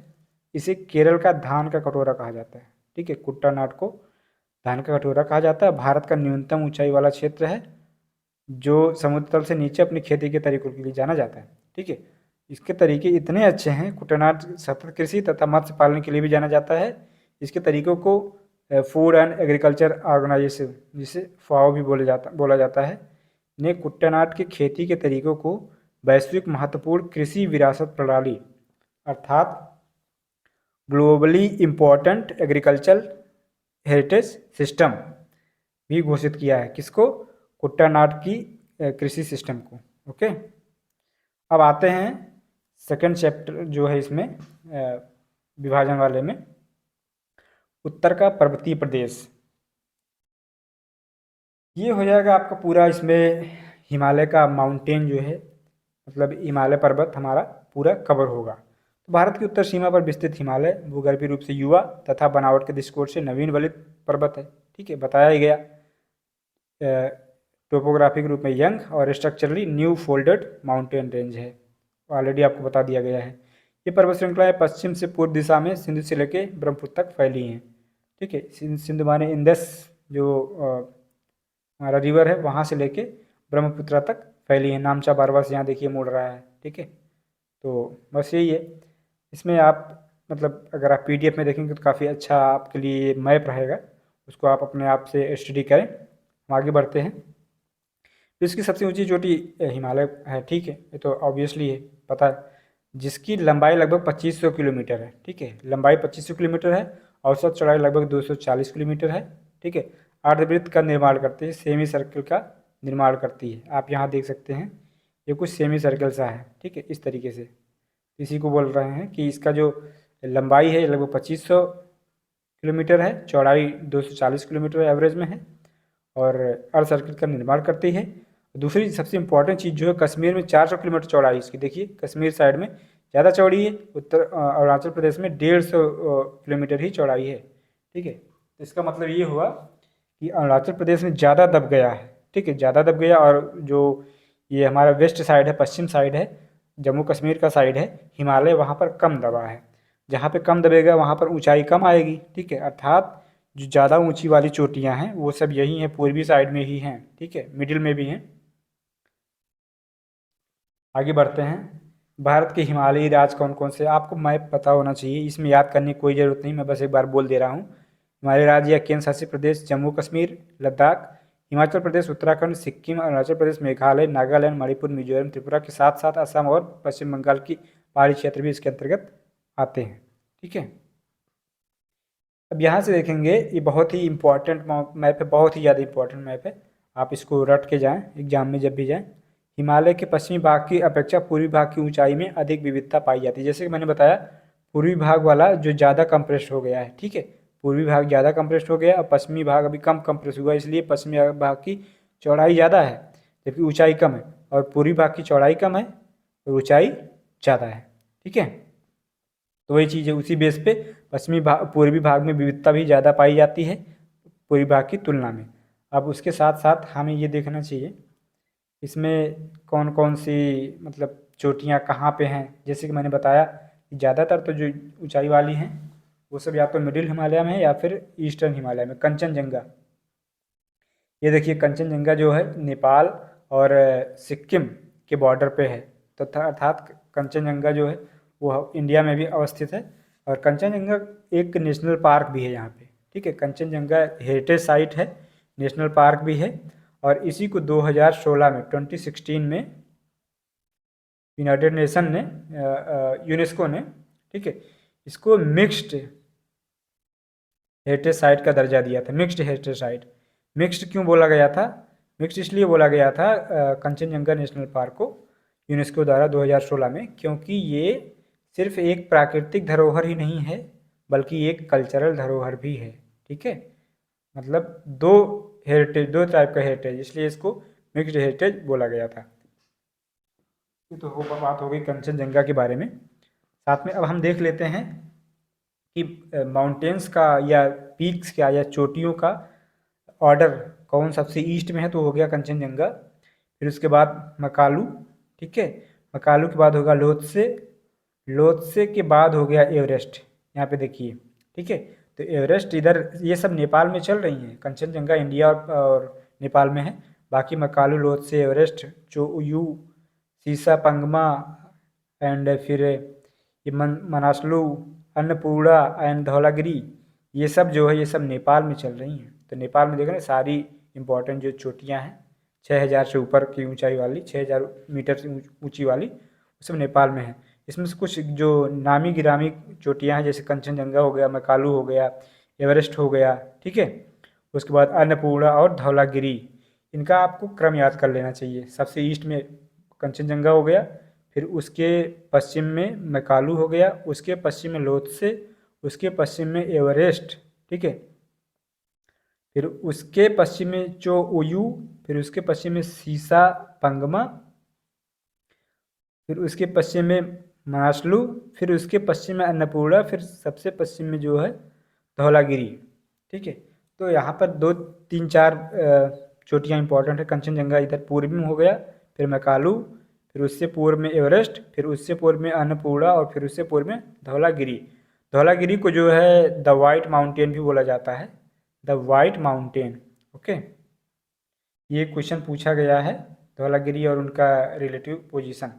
इसे केरल का धान का कटोरा कहा जाता है। ठीक है, कुट्टानाड को धान का कटोरा कहा जाता है। भारत का न्यूनतम ऊंचाई वाला क्षेत्र है जो समुद्र तल से नीचे अपनी खेती के तरीकों के लिए जाना जाता है। ठीक है, इसके तरीके इतने अच्छे हैं। कुट्टानाड सतत कृषि तथा मत्स्य पालन के लिए भी जाना जाता है। इसके तरीकों को फूड एंड एग्रीकल्चर ऑर्गेनाइजेशन, जिसे फाओ भी बोला जाता है, ने कुट्टानाड के खेती के तरीकों को वैश्विक महत्वपूर्ण कृषि विरासत प्रणाली अर्थात globally important agriculture heritage system भी घोषित किया है। किसको? कुट्टानाड की कृषि सिस्टम को। ओके, अब आते हैं सेकंड चैप्टर जो है इसमें विभाजन वाले में, उत्तर का पर्वतीय प्रदेश। ये हो जाएगा आपका पूरा, इसमें हिमालय का माउंटेन जो है, मतलब हिमालय पर्वत हमारा पूरा कवर होगा। तो भारत की उत्तर सीमा पर विस्तृत हिमालय भूगर्भीय रूप से युवा तथा बनावट के दृष्टिकोण से नवीन वलित पर्वत है। ठीक है, बताया ही गया। टोपोग्राफिक रूप में यंग और structurally new folded mountain range है, ऑलरेडी आपको बता दिया गया है। ये पर्वत श्रृंखलाएं पश्चिम से पूर्व दिशा में सिंधु से लेकर ब्रह्मपुत्र तक फैली हैं। ठीक है, सिंधु माने इंदस जो हमारा रिवर है, वहाँ से लेके ब्रह्मपुत्र तक फैली है। नामचा बारवास यहाँ देखिए मुड़ रहा है। ठीक है, तो बस यही है। इसमें आप मतलब अगर आप पीडीएफ में देखेंगे तो काफ़ी अच्छा आपके लिए मैप रहेगा, उसको आप अपने आप से स्टडी करें। हम आगे बढ़ते हैं। तो इसकी सबसे ऊंची चोटी हिमालय है। ठीक है, ये तो ऑब्वियसली है, पता है, जिसकी लंबाई लगभग 2500 किलोमीटर है। ठीक है, लंबाई 2500 किलोमीटर है, औसत चौड़ाई लगभग 240 किलोमीटर है। ठीक है, अर्धवृत्त का निर्माण करती है, सेमी सर्कल का निर्माण करती है। आप यहाँ देख सकते हैं, ये कुछ सेमी सर्कल सा है। ठीक है, इस तरीके से इसी को बोल रहे हैं कि इसका जो लंबाई है लगभग 2500 किलोमीटर है, चौड़ाई 240 किलोमीटर एवरेज में है, और अर्ध सर्कल का निर्माण करती है। दूसरी सबसे इंपॉर्टेंट चीज़ जो है, कश्मीर में 400 किलोमीटर चौड़ाई इसकी। देखिए कश्मीर साइड में ज़्यादा चौड़ी है, उत्तर अरुणाचल प्रदेश में 150 किलोमीटर ही चौड़ाई है। ठीक है, तो इसका मतलब ये हुआ कि अरुणाचल प्रदेश में ज़्यादा दब गया है। ठीक है, ज़्यादा दब गया, और जो ये हमारा वेस्ट साइड है, पश्चिम साइड है, जम्मू कश्मीर का साइड है, हिमालय वहाँ पर कम दबा है। जहाँ पे कम दबेगा वहाँ पर ऊंचाई कम आएगी। ठीक है, अर्थात जो ज़्यादा ऊंची वाली चोटियाँ हैं वो सब यही हैं, पूर्वी साइड में ही हैं। ठीक है, मिडिल में भी हैं। आगे बढ़ते हैं। भारत के हिमालयी राज्य कौन कौन से? आपको मैप पता होना चाहिए, इसमें याद करने की कोई ज़रूरत नहीं, मैं बस एक बार बोल दे रहा हूँ। हिमालयी राज्य या केंद्र शासित प्रदेश: जम्मू कश्मीर, लद्दाख, हिमाचल प्रदेश, उत्तराखंड, सिक्किम, अरुणाचल प्रदेश, मेघालय, नागालैंड, मणिपुर, मिजोरम, त्रिपुरा के साथ साथ असम और पश्चिम बंगाल की पहाड़ी क्षेत्र भी इसके अंतर्गत आते हैं। ठीक है, अब यहाँ से देखेंगे, ये बहुत ही इंपॉर्टेंट मैप है, बहुत ही ज़्यादा इंपॉर्टेंट मैप है। आप इसको रट के जाएं एग्जाम में जब भी जाएं। हिमालय के पश्चिमी भाग की अपेक्षा पूर्वी भाग की ऊंचाई में अधिक विविधता पाई जाती है। जैसे कि मैंने बताया, पूर्वी भाग वाला जो ज़्यादा कंप्रेस्ड हो गया है। ठीक है, पूर्वी भाग ज़्यादा कंप्रेस्ड हो गया और पश्चिमी भाग अभी कम कंप्रेस हुआ, इसलिए पश्चिमी भाग की चौड़ाई ज़्यादा है जबकि ऊंचाई कम है, और पूर्वी भाग की चौड़ाई कम है और ऊंचाई ज़्यादा है। ठीक है, तो वही चीज़ है, उसी बेस पे पूर्वी भाग में विविधता भी ज़्यादा पाई जाती है पूर्वी भाग की तुलना में। अब उसके साथ साथ हमें ये देखना चाहिए इसमें कौन कौन सी मतलब चोटियाँ कहाँ पे हैं। जैसे कि मैंने बताया, ज़्यादातर तो जो ऊंचाई वाली हैं वो सब या तो मिडिल हिमालय में है या फिर ईस्टर्न हिमालय में। कंचनजंगा, ये देखिए कंचनजंगा जो है नेपाल और सिक्किम के बॉर्डर पे है, तो अर्थात कंचनजंगा जो है वो इंडिया में भी अवस्थित है। और कंचनजंगा एक नेशनल पार्क भी है यहाँ पे, ठीक है। कंचनजंगा हेरिटेज साइट है, नेशनल पार्क भी है, और इसी को 2016 में 2016 में यूनाइटेड नेशन ने यूनेस्को ने, ठीक है, इसको मिक्स्ड हेरिटेज साइट का दर्जा दिया था। मिक्स्ड हेरिटेज साइट, मिक्स्ड क्यों बोला गया था? मिक्स्ड इसलिए बोला गया था कंचनजंगा नेशनल पार्क को यूनेस्को द्वारा 2016 में, क्योंकि ये सिर्फ एक प्राकृतिक धरोहर ही नहीं है बल्कि एक कल्चरल धरोहर भी है, ठीक है। मतलब दो हेरिटेज, दो टाइप का हेरिटेज, इसलिए इसको मिक्स्ड हेरिटेज बोला गया था। ये तो बात हो गई कंचनजंगा के बारे में। साथ में अब हम देख लेते हैं कि माउंटेन्स का या पीक्स का या चोटियों का ऑर्डर कौन सबसे ईस्ट में है, तो हो गया कंचनजंगा। फिर उसके बाद मकालू, ठीक है, मकालू के बाद होगा लोत्से, लोत्से के बाद हो गया एवरेस्ट। यहाँ पे देखिए, ठीक है, तो एवरेस्ट इधर, ये सब नेपाल में चल रही हैं। कंचनजंगा इंडिया और नेपाल में है, बाकी मकालू, लोत्से, एवरेस्ट, चोयू, सीसा पंगमा एंड फिर ये मनासलू, अन्नपूर्णा एंड धौलागिरी, ये सब जो है ये सब नेपाल में चल रही हैं। तो नेपाल में देखो ना, सारी इम्पोर्टेंट जो चोटियाँ हैं 6000 से ऊपर की ऊंचाई वाली, 6000 मीटर से ऊंची वाली, वो सब नेपाल में है। इसमें से कुछ जो नामी गिरामी चोटियाँ हैं, जैसे कंचनजंगा हो गया, मकालू हो गया, एवरेस्ट हो गया, ठीक है। उसके बाद अन्नपूर्णा और धौलागिरी, इनका आपको क्रम याद कर लेना चाहिए। सबसे ईस्ट में कंचनजंगा हो गया, फिर उसके पश्चिम में मकालू हो गया, उसके पश्चिम में लोत्से, उसके पश्चिम में एवरेस्ट, ठीक है, फिर उसके पश्चिम में चोयू, फिर उसके पश्चिम में सीसा पंगमा, फिर उसके पश्चिम में मनासलू, फिर उसके पश्चिम में अन्नपूर्णा, फिर सबसे पश्चिम में जो है धौलागिरी, ठीक है। तो यहाँ पर 2 3 4 चोटियाँ इंपॉर्टेंट है। कंचनजंगा इधर पूर्व में हो गया, फिर मकालू, फिर उससे पूर्व में एवरेस्ट, फिर उससे पूर्व में अन्नपूर्णा, और फिर उससे पूर्व में धौलागिरी। धौलागिरी को जो है द वाइट माउंटेन भी बोला जाता है, द वाइट माउंटेन, ओके। ये क्वेश्चन पूछा गया है, धौलागिरी और उनका रिलेटिव पोजीशन।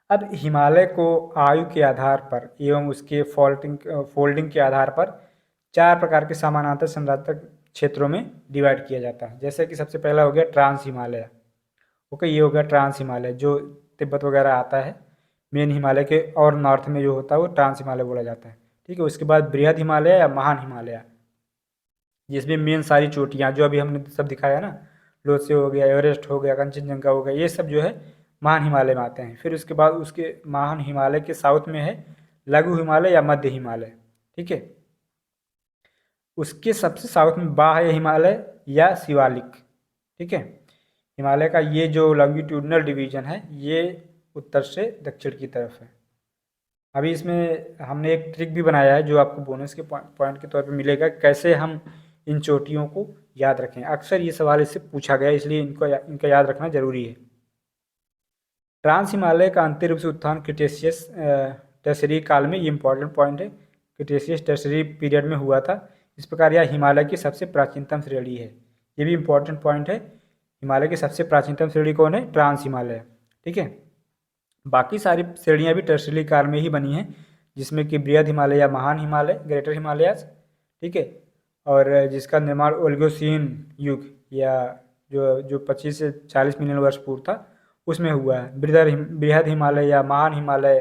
अब हिमालय को आयु के आधार पर एवं उसके फोल्डिंग के आधार पर 4 प्रकार के समानांतर संरचनात्मक क्षेत्रों में डिवाइड किया जाता है। जैसे कि सबसे पहला हो गया ट्रांस हिमालय, ओके, ये हो गया ट्रांस हिमालय, जो तिब्बत वगैरह आता है, मेन हिमालय के और नॉर्थ में जो होता है वो ट्रांस हिमालय बोला जाता है, ठीक है। उसके बाद बृहद हिमालय या महान हिमालय, जिसमें मेन सारी चोटियाँ जो अभी हमने सब दिखाया ना, लोत्से हो गया, एवरेस्ट हो गया, कंचनजंगा हो गया, ये सब जो है महान हिमालय में आते हैं। फिर उसके बाद उसके महान हिमालय के साउथ में है लघु हिमालय या मध्य हिमालय, ठीक है। उसके सबसे साउथ में बाह्य हिमालय या शिवालिक, ठीक है। हिमालय का ये जो लॉन्गिट्यूडनल डिवीजन है ये उत्तर से दक्षिण की तरफ है। अभी इसमें हमने एक ट्रिक भी बनाया है जो आपको बोनस के पॉइंट के तौर पे मिलेगा, कैसे हम इन चोटियों को याद रखें। अक्सर ये सवाल इससे पूछा गया, इसलिए इनका याद रखना जरूरी है। ट्रांस हिमालय का अंतिम रूप से उत्थान क्रिटेशियस टर्शरी काल में, ये इंपॉर्टेंट पॉइंट है, क्रिटेशियस टर्शरी पीरियड में हुआ था। इस प्रकार यह हिमालय की सबसे प्राचीनतम श्रेणी है। ये भी इंपॉर्टेंट पॉइंट है। हिमालय की सबसे प्राचीनतम श्रेणी कौन है? ट्रांस हिमालय, ठीक है। बाकी सारी श्रेणियाँ भी टर्शरी काल में ही बनी हैं, जिसमें कि बृहद हिमालय या महान हिमालय, ग्रेटर हिमालयाज, ठीक है, और जिसका निर्माण ओलिगोसीन युग या जो 25 से 40 मिलियन वर्ष पूर्व था उसमें हुआ है। बृहद हिमालय या महान हिमालय,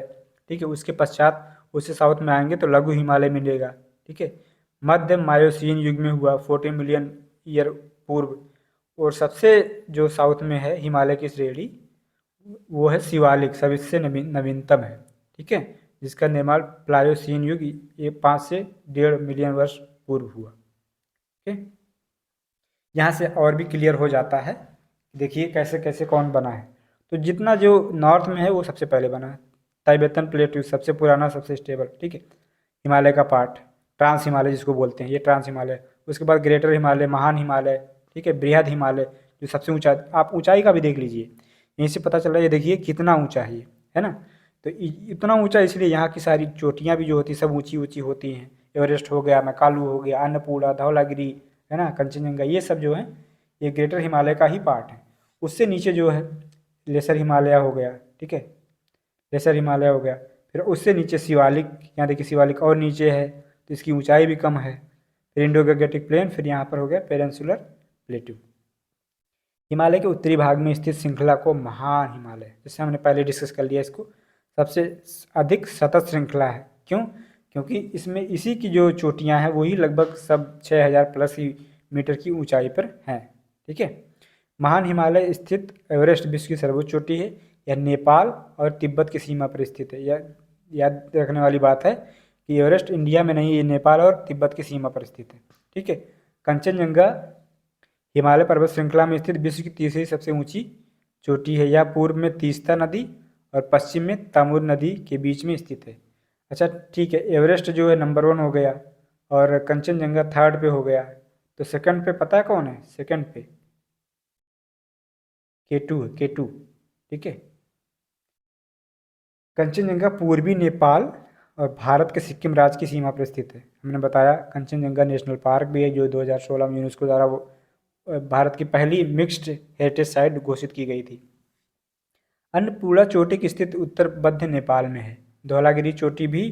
ठीक है। उसके पश्चात उससे साउथ में आएंगे तो लघु हिमालय मिलेगा, ठीक है। मध्य मायोसीन युग में हुआ 14 मिलियन ईयर पूर्व। और सबसे जो साउथ में है हिमालय की श्रेणी वो है शिवालिक, सब इससे नवीनतम है, ठीक है, जिसका निर्माण प्लायोसीन युग ये 5 से 1.5 मिलियन वर्ष पूर्व हुआ, ठीक है। यहाँ से और भी क्लियर हो जाता है, देखिए कैसे कैसे कौन बना है। तो जितना जो नॉर्थ में है वो सबसे पहले बना है, तिब्बतन प्लेट्यू सबसे पुराना, सबसे स्टेबल, ठीक है। हिमालय का पार्ट ट्रांस हिमालय जिसको बोलते हैं, ये ट्रांस हिमालय। उसके बाद ग्रेटर हिमालय, महान हिमालय, ठीक है, बृहद हिमालय जो सबसे ऊंचा, आप ऊंचाई का भी देख लीजिए, यहीं से पता चल रहा है, ये देखिए कितना ऊंचा है ना। तो इतना ऊंचा इसलिए यहाँ की सारी चोटियाँ भी जो होती सब ऊंची ऊंची होती हैं। एवरेस्ट हो गया, मैकालू हो गया, अन्नपूर्णा, धौलागिरी, है ना, कंचनजंगा, ये सब जो है ये ग्रेटर हिमालय का ही पार्ट है। उससे नीचे जो है लेसर हिमालय हो गया, ठीक है, लेसर हिमालय हो गया। फिर उससे नीचे शिवालिक, यहाँ देखिए शिवालिक और नीचे है तो इसकी ऊंचाई भी कम है। फिर इंडो गैंजेटिक प्लेन, फिर यहाँ पर हो गया पेनिनसुलर प्लेटू। हिमालय के उत्तरी भाग में स्थित श्रृंखला को महान हिमालय, जैसे हमने पहले डिस्कस कर लिया, इसको सबसे अधिक सतत श्रृंखला है। क्यों? क्योंकि इसमें इसी की जो चोटियाँ हैं वही लगभग सब 6000 प्लस ही मीटर की ऊंचाई पर हैं। ठीक है। महान हिमालय स्थित एवरेस्ट विश्व की सर्वोच्च चोटी है। यह नेपाल और तिब्बत की सीमा पर स्थित है। यह याद रखने वाली बात है कि एवरेस्ट इंडिया में नहीं, ये नेपाल और तिब्बत की सीमा पर स्थित है। ठीक है। कंचनजंगा हिमालय पर्वत श्रृंखला में स्थित विश्व की तीसरी सबसे ऊंची चोटी है। यह पूर्व में तीस्ता नदी और पश्चिम में तमोर नदी के बीच में स्थित है। अच्छा ठीक है, एवरेस्ट जो है नंबर 1 हो गया और कंचनजंगा थर्ड पे हो गया, तो सेकंड पे पता है कौन है? सेकंड पे K2 है, K2। ठीक है। कंचनजंगा पूर्वी नेपाल और भारत के सिक्किम राज्य की सीमा पर स्थित है। हमने बताया कंचनजंगा नेशनल पार्क भी है जो 2016 में यूनेस्को द्वारा वो भारत की पहली मिक्स्ड हेरिटेज साइट घोषित की गई थी। अन्नपूर्णा चोटी की स्थिति उत्तर मध्य नेपाल में है। धौलागिरी चोटी भी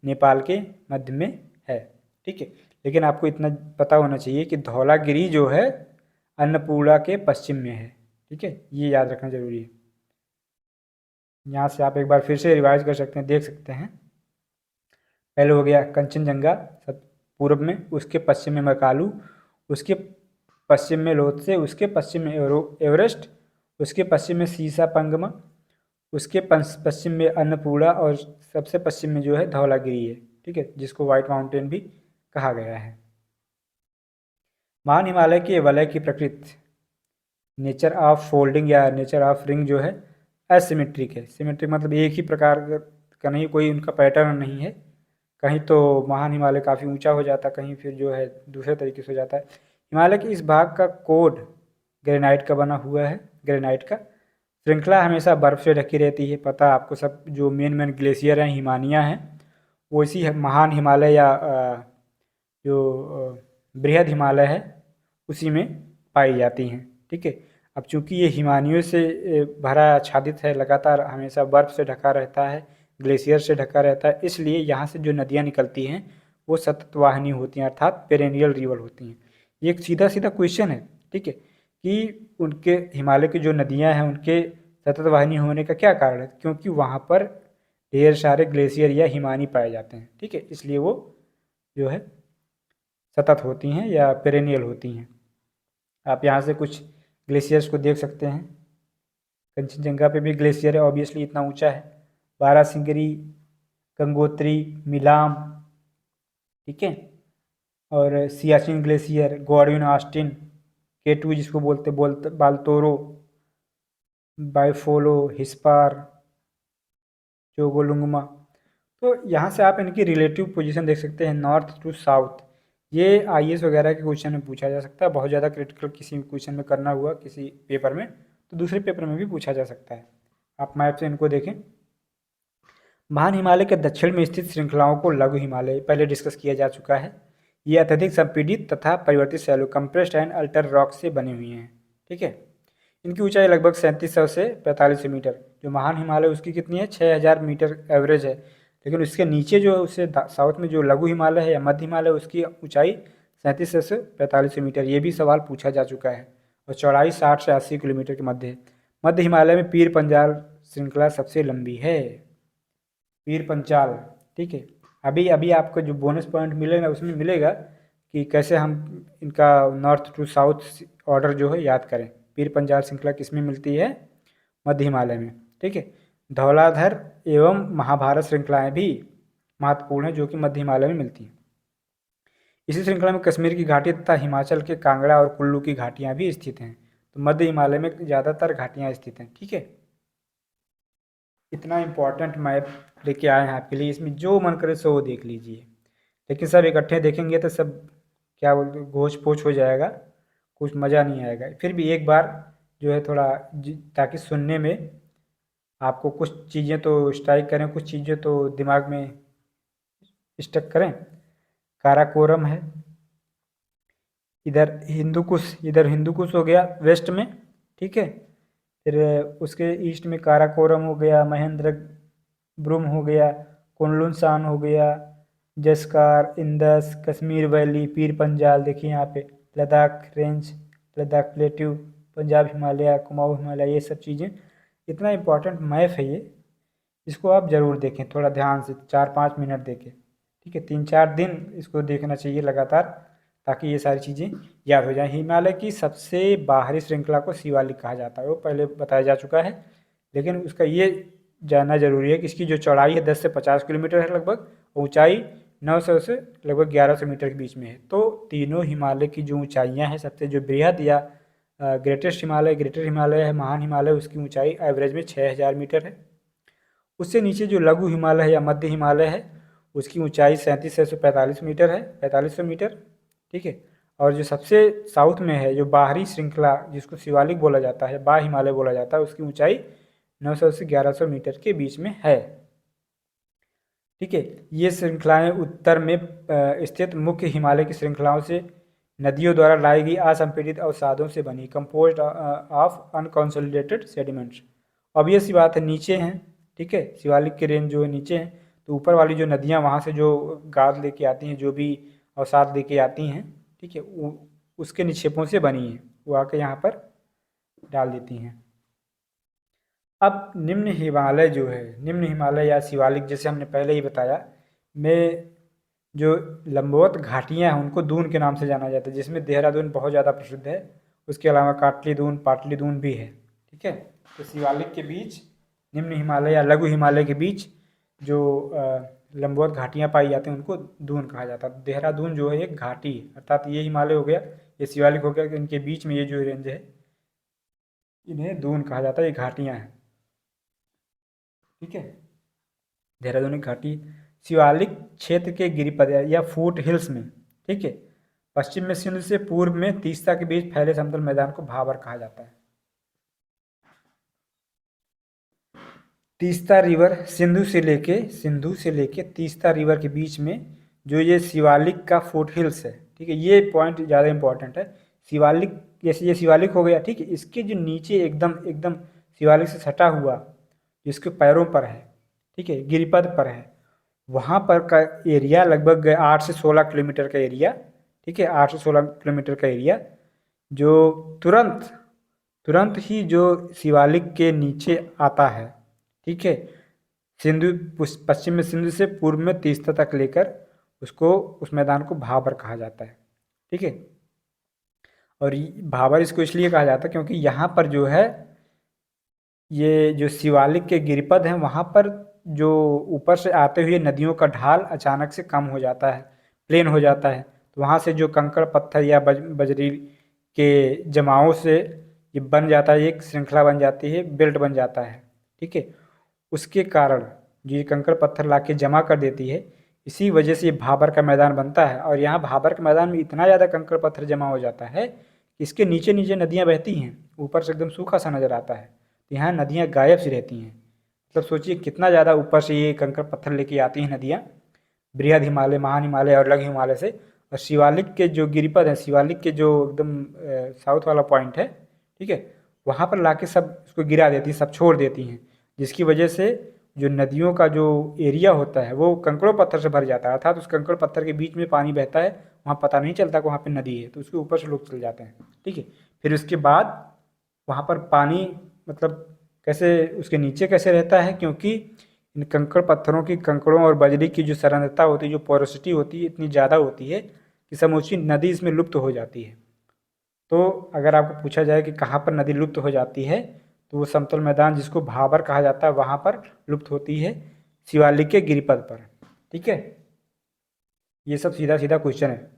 नेपाल के मध्य में है। ठीक है। लेकिन आपको इतना पता होना चाहिए कि धौलागिरी जो है अन्नपूर्णा के पश्चिम में है। ठीक है, ये याद रखना जरूरी है। यहाँ से आप एक बार फिर से रिवाइज कर सकते हैं, देख सकते हैं। पहले हो गया कंचनजंगा सब पूर्व में, उसके पश्चिम में मैकालू, उसके पश्चिम में लोत्से, उसके पश्चिम में एवरेस्ट, उसके पश्चिम में सीसा पंगमा, उसके पश्चिम में अन्नपूर्णा और सबसे पश्चिम में जो है धौलागिरी है। ठीक है, जिसको व्हाइट माउंटेन भी कहा गया है। महान हिमालय के वलय की प्रकृति, नेचर ऑफ फोल्डिंग या नेचर ऑफ रिंग जो है एसिमेट्रिक है। सिमेट्रिक मतलब एक ही प्रकार का नहीं, कोई उनका पैटर्न नहीं है। कहीं तो महान हिमालय काफ़ी ऊंचा हो जाता, कहीं फिर जो है दूसरे तरीके से हो जाता है। हिमालय के इस भाग का कोड ग्रेनाइट का बना हुआ है। ग्रेनाइट का श्रृंखला हमेशा बर्फ़ से ढकी रहती है। पता आपको सब, जो मेन ग्लेशियर हैं, हिमानियाँ हैं, वो इसी महान हिमालय या जो बृहद हिमालय है उसी में पाई जाती हैं। ठीक है। अब चूंकि ये हिमानियों से भरा आच्छादित है, लगातार हमेशा बर्फ़ से ढका रहता है, ग्लेशियर से ढका रहता है, इसलिए यहाँ से जो नदियाँ निकलती हैं वो सतत वाहिनी होती हैं, अर्थात पेरेनियल रिवर होती हैं। ये एक सीधा सीधा क्वेश्चन है। ठीक है, कि उनके हिमालय की जो नदियाँ हैं उनके सतत वाहिनी होने का क्या कारण है? क्योंकि वहाँ पर ढेर सारे ग्लेशियर या हिमानी पाए जाते हैं। ठीक है, इसलिए वो जो है सतत होती हैं या पेरेनियल होती हैं। आप यहाँ से कुछ ग्लेशियर्स को देख सकते हैं। कंचनजंगा पे भी ग्लेशियर है, ऑब्वियसली इतना ऊंचा है। बारासिंगरी, गंगोत्री, मिलाम, ठीक है, और Siachen glacier, Godwin Austen, K2 जिसको बोलते बाल्तोरो, बाइफोलो, हिस्पार, चोगोलुंगमा। तो यहाँ से आप इनकी रिलेटिव पोजीशन देख सकते हैं, नॉर्थ टू साउथ। ये IAS वगैरह के क्वेश्चन में पूछा जा सकता है। बहुत ज़्यादा क्रिटिकल किसी क्वेश्चन में करना हुआ किसी पेपर में, तो दूसरे पेपर में भी पूछा जा सकता है। आप मैप से इनको देखें। महान हिमालय के दक्षिण में स्थित श्रृंखलाओं को लघु हिमालय पहले डिस्कस किया जा चुका है। ये अत्यधिक संपीड़ित तथा परिवर्तित shallow compressed and alter rock से बने हुए हैं। ठीक है। इनकी ऊंचाई लगभग 3700 से 4500 मीटर। जो महान हिमालय उसकी कितनी है? 6000 मीटर एवरेज है। लेकिन उसके नीचे जो उससे साउथ में जो लघु हिमालय है या मध्य हिमालय, उसकी ऊंचाई 3700 से 4500 मीटर। ये भी सवाल पूछा जा चुका है। और चौड़ाई 60 से 80 किलोमीटर के मध्य है। मध्य हिमालय में पीर पंजाल श्रृंखला सबसे लंबी है। पीर पंचाल। ठीक है। अभी अभी आपको जो बोनस पॉइंट मिलेगा उसमें मिलेगा कि कैसे हम इनका नॉर्थ टू साउथ ऑर्डर जो है याद करें। पीर पंजाल श्रृंखला किस में मिलती है? मध्य हिमालय में। ठीक है। धौलाधर एवं महाभारत श्रृंखलाएं भी महत्वपूर्ण है जो कि मध्य हिमालय में मिलती हैं। इसी श्रृंखला में कश्मीर की घाटी तथा हिमाचल के कांगड़ा और कुल्लू की घाटियां भी स्थित हैं। तो मध्य हिमालय में ज़्यादातर घाटियां स्थित हैं। ठीक है। इतना इम्पोर्टेंट मैप लेके आए हैं आपके लिए, इसमें जो मन करे सो वो देख लीजिए। लेकिन सब इकट्ठे देखेंगे तो सब क्या बोलते, घोच पोच हो जाएगा, कुछ मज़ा नहीं आएगा। फिर भी एक बार जो है थोड़ा ताकि सुनने में आपको कुछ चीज़ें तो स्ट्राइक करें, कुछ चीज़ें तो दिमाग में स्टक करें। काराकोरम है, इधर हिंदू कुश हो गया वेस्ट में। ठीक है। फिर उसके ईस्ट में काराकोरम हो गया, महेंद्र ब्रूम हो गया, कुनलुन सान हो गया, जसकार, इंदस, कश्मीर वैली, पीर पंजाल, देखिए यहाँ पे लद्दाख रेंज, लद्दाख प्लेट्यू, पंजाब हिमालय, कुमाऊँ हिमालय, ये सब चीज़ें। इतना इम्पोर्टेंट मैप है ये, इसको आप ज़रूर देखें थोड़ा ध्यान से, 4-5 मिनट देखें, ठीक है। 3-4 दिन इसको देखना चाहिए लगातार, ताकि ये सारी चीज़ें याद हो जाएं। हिमालय की सबसे बाहरी श्रृंखला को शिवालिक कहा जाता है, वो पहले बताया जा चुका है, लेकिन उसका ये जानना जरूरी है कि इसकी जो चौड़ाई है 10 से 50 किलोमीटर है लगभग, ऊंचाई 900 से लगभग 1100 मीटर के बीच में है। तो तीनों हिमालय की जो ऊंचाइयां हैं, सबसे जो बृहद या ग्रेटेस्ट हिमालय, ग्रेटर हिमालय है, महान हिमालय, उसकी ऊंचाई एवरेज में 6000 मीटर है। उससे नीचे जो लघु हिमालय है या मध्य हिमालय है, उसकी ऊंचाई 3745 मीटर है, 4500 मीटर, ठीक है। और जो सबसे साउथ में है, जो बाहरी श्रृंखला जिसको शिवालिक बोला जाता है, बा हिमालय बोला जाता है, उसकी ऊंचाई 900 से 1100 मीटर के बीच में है, ठीक है। ये श्रृंखलाएं उत्तर में स्थित मुख्य हिमालय की श्रृंखलाओं से नदियों द्वारा लाई गई असंपीड़ित अवसादों से बनी, composed of unconsolidated sediments. Obvious सी बात है, नीचे हैं, ठीक है, शिवालिक के रेंज जो है नीचे हैं, तो ऊपर वाली जो नदियां वहाँ से जो गाद लेके आती हैं, जो भी अवसाद लेके आती हैं, ठीक है, उसके निक्षेपों से बनी है, वो आके यहाँ पर डाल देती हैं। अब निम्न हिमालय जो है, निम्न हिमालय या शिवालिक, जैसे हमने पहले ही बताया, में जो लंबवत घाटियां हैं उनको दून के नाम से जाना जाता है, जिसमें देहरादून बहुत ज़्यादा प्रसिद्ध है, उसके अलावा काटली दून, पाटली दून भी है, ठीक है। तो शिवालिक के बीच, निम्न हिमालय या लघु हिमालय के बीच जो लंबवत घाटियां पाई जाती हैं उनको दून कहा जाता है। देहरादून जो है एक घाटी है, अर्थात ये हिमालय हो गया, ये शिवालिक हो गया, कि इनके बीच में ये जो रेंज है इन्हें दून कहा जाता है, ये घाटियाँ हैं, ठीक है। देहरादून एक घाटी, शिवालिक क्षेत्र के गिरिपद या फूट हिल्स में, ठीक है, पश्चिम में सिंध से पूर्व में तीस्ता के बीच फैले समतल मैदान को भाबर कहा जाता है। तीस्ता रिवर, सिंधु से लेके तीस्ता रिवर के बीच में जो ये शिवालिक का फुट हिल्स है, ठीक है, ये पॉइंट ज़्यादा इंपॉर्टेंट है। शिवालिक, जैसे ये शिवालिक हो गया, ठीक है, इसके जो नीचे एकदम एकदम शिवालिक से सटा हुआ, जिसके पैरों पर है, ठीक है, गिरिपद पर है, वहाँ पर का एरिया लगभग 8 से 16 किलोमीटर का एरिया, ठीक है, 8 से 16 किलोमीटर का एरिया, जो तुरंत तुरंत ही जो शिवालिक के नीचे आता है, ठीक है, सिंधु, पश्चिम में सिंधु से पूर्व में तीस्ता तक लेकर उसको, उस मैदान को भाबर कहा जाता है, ठीक है। और भाबर इसको इसलिए कहा जाता है क्योंकि यहाँ पर जो है, ये जो शिवालिक के गिरिपद हैं वहाँ पर जो ऊपर से आते हुए नदियों का ढाल अचानक से कम हो जाता है, प्लेन हो जाता है, तो वहाँ से जो कंकड़ पत्थर या बजरी के जमावों से ये बन जाता है, एक श्रृंखला बन जाती है, बेल्ट बन जाता है, ठीक है। उसके कारण जो ये कंकड़ पत्थर ला के जमा कर देती है, इसी वजह से ये भाबर का मैदान बनता है। और यहाँ भाबर के मैदान में इतना ज़्यादा कंकड़ पत्थर जमा हो जाता है कि इसके नीचे नीचे नदियाँ बहती हैं, ऊपर से एकदम सूखा सा नज़र आता है, तो यहाँ नदियाँ गायब सी रहती हैं। मतलब सोचिए कितना ज़्यादा ऊपर से ये कंकड़ पत्थर लेके आती हैं नदियाँ, बृहद हिमालय, महान हिमालय और लघु हिमालय से। और शिवालिक के जो गिरिपद है, शिवालिक के जो एकदम साउथ वाला पॉइंट है, ठीक है, वहाँ पर लाके सब उसको गिरा देती हैं, सब छोड़ देती हैं, जिसकी वजह से जो नदियों का जो एरिया होता है वो कंकड़ों पत्थर से भर जाता है, अर्थात उस कंकड़ पत्थर के बीच में पानी बहता है, वहाँ पता नहीं चलता कि वहाँ पे नदी है, तो उसके ऊपर से लोग चल जाते हैं, ठीक है। फिर उसके बाद वहाँ पर पानी, मतलब कैसे उसके नीचे कैसे रहता है, क्योंकि इन कंकड़ पत्थरों की, कंकड़ों और बजरी की जो सरंध्रता होती है, जो पोरोसिटी होती है, इतनी ज़्यादा होती है कि समूची नदी इसमें लुप्त हो जाती है। तो अगर आपको पूछा जाए कि कहाँ पर नदी लुप्त हो जाती है, तो वो समतल मैदान जिसको भाबर कहा जाता है वहाँ पर लुप्त होती है, शिवालिक के गिरिपद पर, ठीक है। ये सब सीधा सीधा क्वेश्चन है।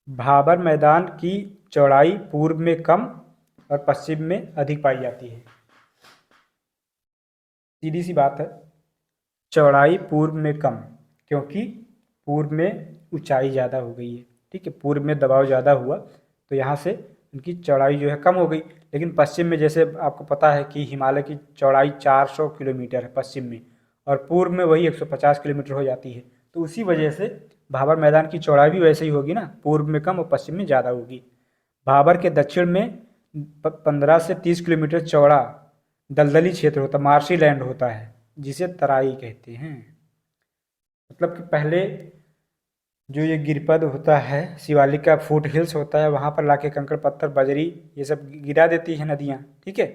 भाबर मैदान की चौड़ाई पूर्व में कम और पश्चिम में अधिक पाई जाती है, सीधी सी बात है। चौड़ाई पूर्व में कम, क्योंकि पूर्व में ऊंचाई ज़्यादा हो गई है, ठीक है, पूर्व में दबाव ज़्यादा हुआ तो यहाँ से उनकी चौड़ाई जो है कम हो गई। लेकिन पश्चिम में, जैसे आपको पता है कि हिमालय की चौड़ाई 400 किलोमीटर है पश्चिम में, और पूर्व में वही 150 किलोमीटर हो जाती है, तो उसी वजह से भाबर मैदान की चौड़ाई भी वैसे ही होगी ना, पूर्व में कम और पश्चिम में ज़्यादा होगी। भाबर के दक्षिण में 15 से 30 किलोमीटर चौड़ा दलदली क्षेत्र होता है, मार्शी लैंड होता है, जिसे तराई कहते हैं, मतलब कि पहले जो ये गिरिपद होता है, शिवालिक का फुट हिल्स होता है, वहाँ पर लाके कंकड़ पत्थर बजरी ये सब गिरा देती है नदियाँ, ठीक है,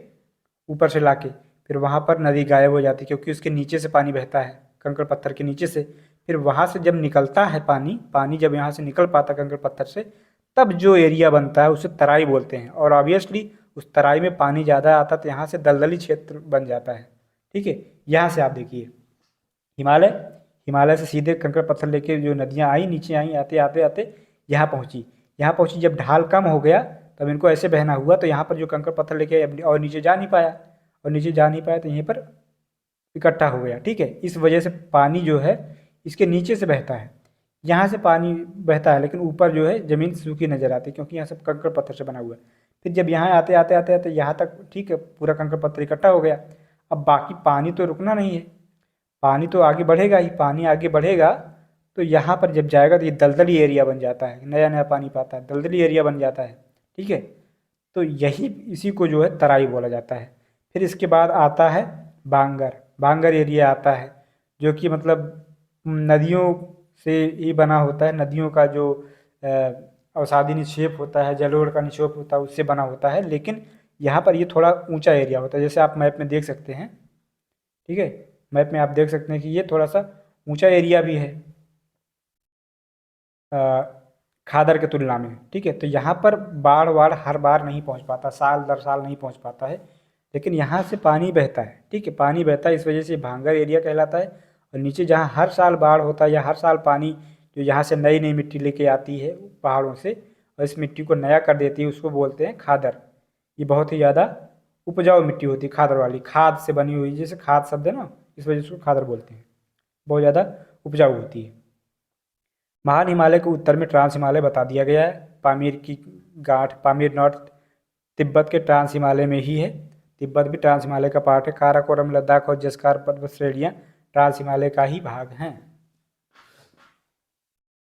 ऊपर से लाके। फिर वहाँ पर नदी गायब हो जाती है क्योंकि उसके नीचे से पानी बहता है, कंकड़ पत्थर के नीचे से। फिर वहाँ से जब निकलता है पानी, पानी जब यहाँ से निकल पाता है कंकड़ पत्थर से, तब जो एरिया बनता है उसे तराई बोलते हैं। और ऑब्वियसली उस तराई में पानी ज़्यादा आता तो यहाँ से दलदली क्षेत्र बन जाता है, ठीक है। यहाँ से आप देखिए हिमालय, हिमालय से सीधे कंकड़ पत्थर लेके जो नदियाँ आई, नीचे आई, आते आते आते यहाँ पहुँची। यहाँ पहुँची, जब ढाल कम हो गया तब इनको ऐसे बहना हुआ, तो यहाँ पर जो कंकड़ पत्थर लेके और नीचे जा नहीं पाया, और नीचे जा नहीं पाया तो यहीं पर इकट्ठा हो गया, ठीक है। इस वजह से पानी जो है इसके नीचे से बहता है, यहाँ से पानी बहता है, लेकिन ऊपर जो है ज़मीन सूखी नज़र आती है क्योंकि यहाँ सब कंकड़ पत्थर से बना हुआ है। फिर जब यहाँ आते आते आते आते यहाँ तक, ठीक है, पूरा कंकड़ पत्थर इकट्ठा हो गया। अब बाकी पानी तो रुकना नहीं है, पानी तो आगे बढ़ेगा ही, पानी आगे बढ़ेगा तो यहाँ पर जब जाएगा तो ये दलदली एरिया बन जाता है, नया नया पानी पाता है, दलदली एरिया बन जाता है, ठीक है। तो यही इसी को जो है तराई बोला जाता है। फिर इसके बाद आता है बांगर, बांगर एरिया आता है, जो कि मतलब नदियों से ही बना होता है, नदियों का जो अवसादी निक्षेप होता है, जलोढ़ का निक्षेप होता है, उससे बना होता है। लेकिन यहाँ पर ये थोड़ा ऊंचा एरिया होता है, जैसे आप मैप में देख सकते हैं, ठीक है, मैप में आप देख सकते हैं कि ये थोड़ा सा ऊंचा एरिया भी है खादर के तुलना में, ठीक है। तो यहाँ पर बाढ़ वाढ़ हर बार नहीं पहुँच पाता, साल दर साल नहीं पहुँच पाता है, लेकिन यहाँ से पानी बहता है, ठीक है, पानी बहता है, इस वजह से भांगर एरिया कहलाता है। और नीचे जहाँ हर साल बाढ़ होता है या हर साल पानी जो यहाँ से नई नई मिट्टी लेके आती है पहाड़ों से और इस मिट्टी को नया कर देती है, उसको बोलते हैं खादर। ये बहुत ही ज़्यादा उपजाऊ मिट्टी होती है, खादर वाली, खाद से बनी हुई, जैसे खाद शब्द है ना, इस वजह से उसको खादर बोलते हैं, बहुत ज़्यादा उपजाऊ होती है। महान हिमालय को उत्तर में ट्रांस हिमालय बता दिया गया है, पामीर की गांठ, पामीर नॉर्थ तिब्बत के ट्रांस हिमालय में ही है, तिब्बत भी ट्रांस हिमालय का पार्ट है। काराकोरम, लद्दाख और जस्कार पर्वत श्रेणियाँ ट्रांस हिमालय का ही भाग हैं,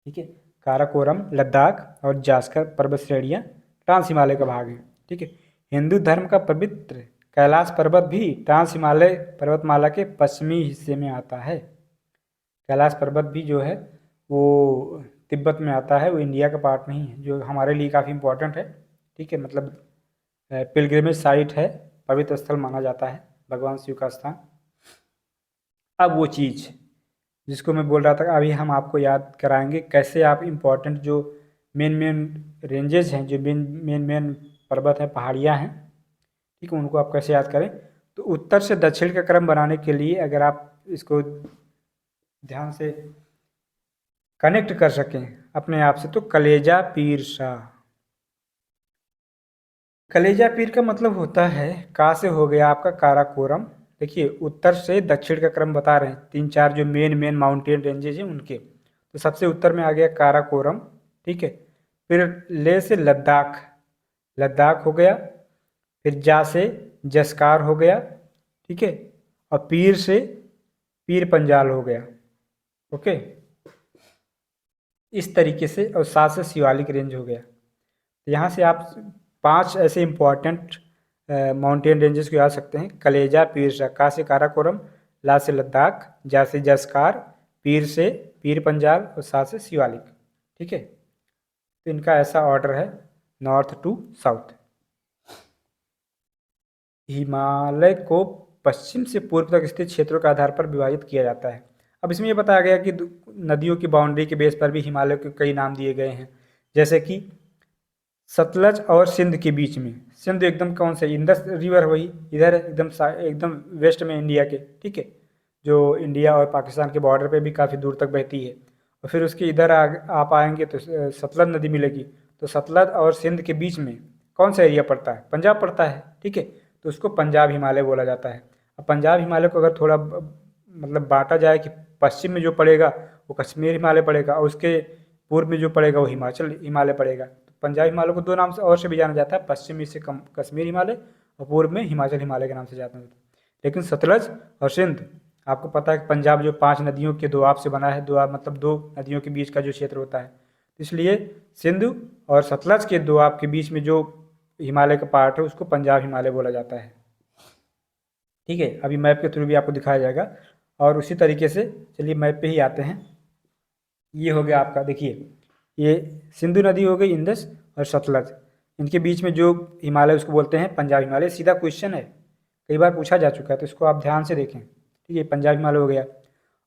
ठीक है। काराकोरम, लद्दाख और जास्कर पर्वत श्रेणियाँ ट्रांस हिमालय का भाग हैं, ठीक है। हिंदू धर्म का पवित्र कैलाश पर्वत भी ट्रांस हिमालय पर्वतमाला के पश्चिमी हिस्से में आता है। कैलाश पर्वत भी जो है वो तिब्बत में आता है, वो इंडिया का पार्ट नहीं है, जो हमारे लिए काफ़ी इम्पोर्टेंट है, ठीक है। मतलब पिलग्रिमेज साइट है, पवित्र स्थल माना जाता है, भगवान शिव का स्थान। अब वो चीज़ जिसको मैं बोल रहा था, अभी हम आपको याद कराएंगे कैसे आप इम्पोर्टेंट जो मेन मेन रेंजेस हैं, जो मेन मेन मेन पर्वत हैं, पहाड़ियाँ हैं, ठीक है, उनको आप कैसे याद करें। तो उत्तर से दक्षिण का क्रम बनाने के लिए अगर आप इसको ध्यान से कनेक्ट कर सकें अपने आप से, तो कलेजा पीर शाह, कलेजा पीर का मतलब होता है, का से हो गया आपका काराकोरम। देखिए उत्तर से दक्षिण का क्रम बता रहे हैं, तीन चार जो मेन मेन माउंटेन रेंजेज हैं उनके, तो सबसे उत्तर में आ गया काराकोरम, ठीक है। फिर ले से लद्दाख, लद्दाख हो गया। फिर जा से जस्कार हो गया, ठीक है। और पीर से पीर पंजाल हो गया, ओके, इस तरीके से। और सात से शिवालिक रेंज हो गया। तो यहाँ से आप पांच ऐसे इम्पॉर्टेंट माउंटेन रेंजेस को याद सकते हैं, कलेजा, पीर शाह, का से काराकोरम, ला से लद्दाख, जा से जस्कार, पीर से पीर पंजाल और सा से शिवालिक, ठीक है। तो इनका ऐसा ऑर्डर है नॉर्थ टू साउथ। हिमालय को पश्चिम से पूर्व तक स्थित क्षेत्रों के आधार पर विभाजित किया जाता है। अब इसमें यह बताया गया कि नदियों की बाउंड्री के बेस पर भी हिमालय के कई नाम दिए गए हैं, जैसे कि सतलज और सिंध के बीच में, सिंध एकदम कौन से, इंदस रिवर, वही इधर एकदम एकदम वेस्ट में इंडिया के, ठीक है, जो इंडिया और पाकिस्तान के बॉर्डर पे भी काफ़ी दूर तक बहती है। और फिर उसके इधर आप आएंगे तो सतलज नदी मिलेगी। तो सतलज और सिंध के बीच में कौन सा एरिया पड़ता है, पंजाब पड़ता है, ठीक है। तो उसको पंजाब हिमालय बोला जाता है। अब पंजाब हिमालय को अगर थोड़ा मतलब बांटा जाए कि पश्चिम में जो पड़ेगा वो कश्मीर हिमालय पड़ेगा और उसके पूर्व में जो पड़ेगा वो हिमाचल हिमालय पड़ेगा। तो पंजाब हिमालय को दो नाम से और से भी जाना जाता है, पश्चिमी से कश्मीर हिमालय और पूर्व में हिमाचल हिमालय के नाम से जाता है। लेकिन सतलज और सिंध, आपको पता है कि पंजाब जो पांच नदियों के दोआब से बना है, दोआब मतलब दो नदियों के बीच का जो क्षेत्र होता है, इसलिए सिंधु और सतलज के दोआब के बीच में जो हिमालय का पार्ट है उसको पंजाब हिमालय बोला जाता है, ठीक है। अभी मैप के थ्रू भी आपको दिखाया जाएगा। और उसी तरीके से चलिए मैप पे ही आते हैं। ये हो गया आपका, देखिए ये सिंधु नदी हो गई, इंडस और सतलज, इनके बीच में जो हिमालय उसको बोलते हैं पंजाब हिमालय। सीधा क्वेश्चन है, कई बार पूछा जा चुका है, तो इसको आप ध्यान से देखें। ठीक है, पंजाब हिमालय हो गया।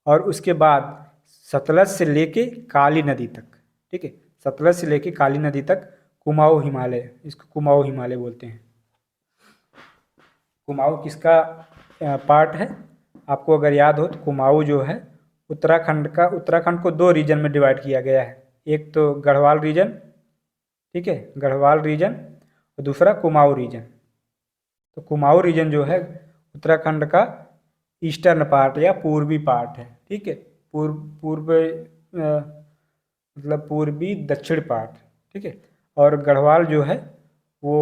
और उसके बाद सतलज से लेके काली नदी तक, ठीक है, सतलज से लेके काली नदी तक कुमाऊं हिमालय, इसको कुमाऊं हिमालय बोलते हैं। कुमाऊं किसका पार्ट है? आपको अगर याद हो तो कुमाऊं जो है उत्तराखंड को दो रीजन में डिवाइड किया गया है। एक तो गढ़वाल रीजन, ठीक है, गढ़वाल रीजन, और दूसरा कुमाऊं रीजन। तो कुमाऊं रीजन जो है उत्तराखंड का ईस्टर्न पार्ट या पूर्वी पार्ट है। ठीक है, पूर्व मतलब पूर्वी दक्षिण पार्ट। ठीक है, और गढ़वाल जो है वो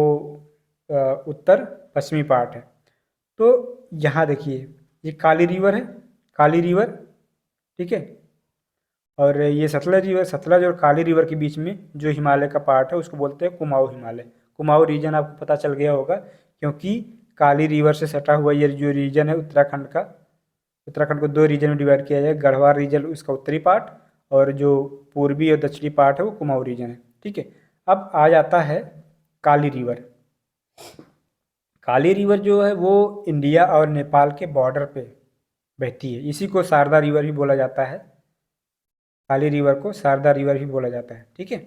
उत्तर पश्चिमी पार्ट है। तो यहाँ देखिए ये काली रिवर है, काली रिवर, ठीक है, और ये सतलज रिवर, सतलज और काली रिवर के बीच में जो हिमालय का पार्ट है उसको बोलते हैं कुमाऊं हिमालय। कुमाऊं रीजन आपको पता चल गया होगा, क्योंकि काली रिवर से सटा हुआ ये जो रीजन है उत्तराखंड का, उत्तराखंड को दो रीजन में डिवाइड किया जाए, गढ़वाल रीजन उसका उत्तरी पार्ट, और जो पूर्वी और दक्षिणी पार्ट है वो कुमाऊं रीजन है। ठीक है, अब आ जाता है काली रिवर। काली रिवर जो है वो इंडिया और नेपाल के बॉर्डर पे बहती है, इसी को शारदा रिवर भी बोला जाता है। काली रिवर को शारदा रिवर भी बोला जाता है। ठीक है,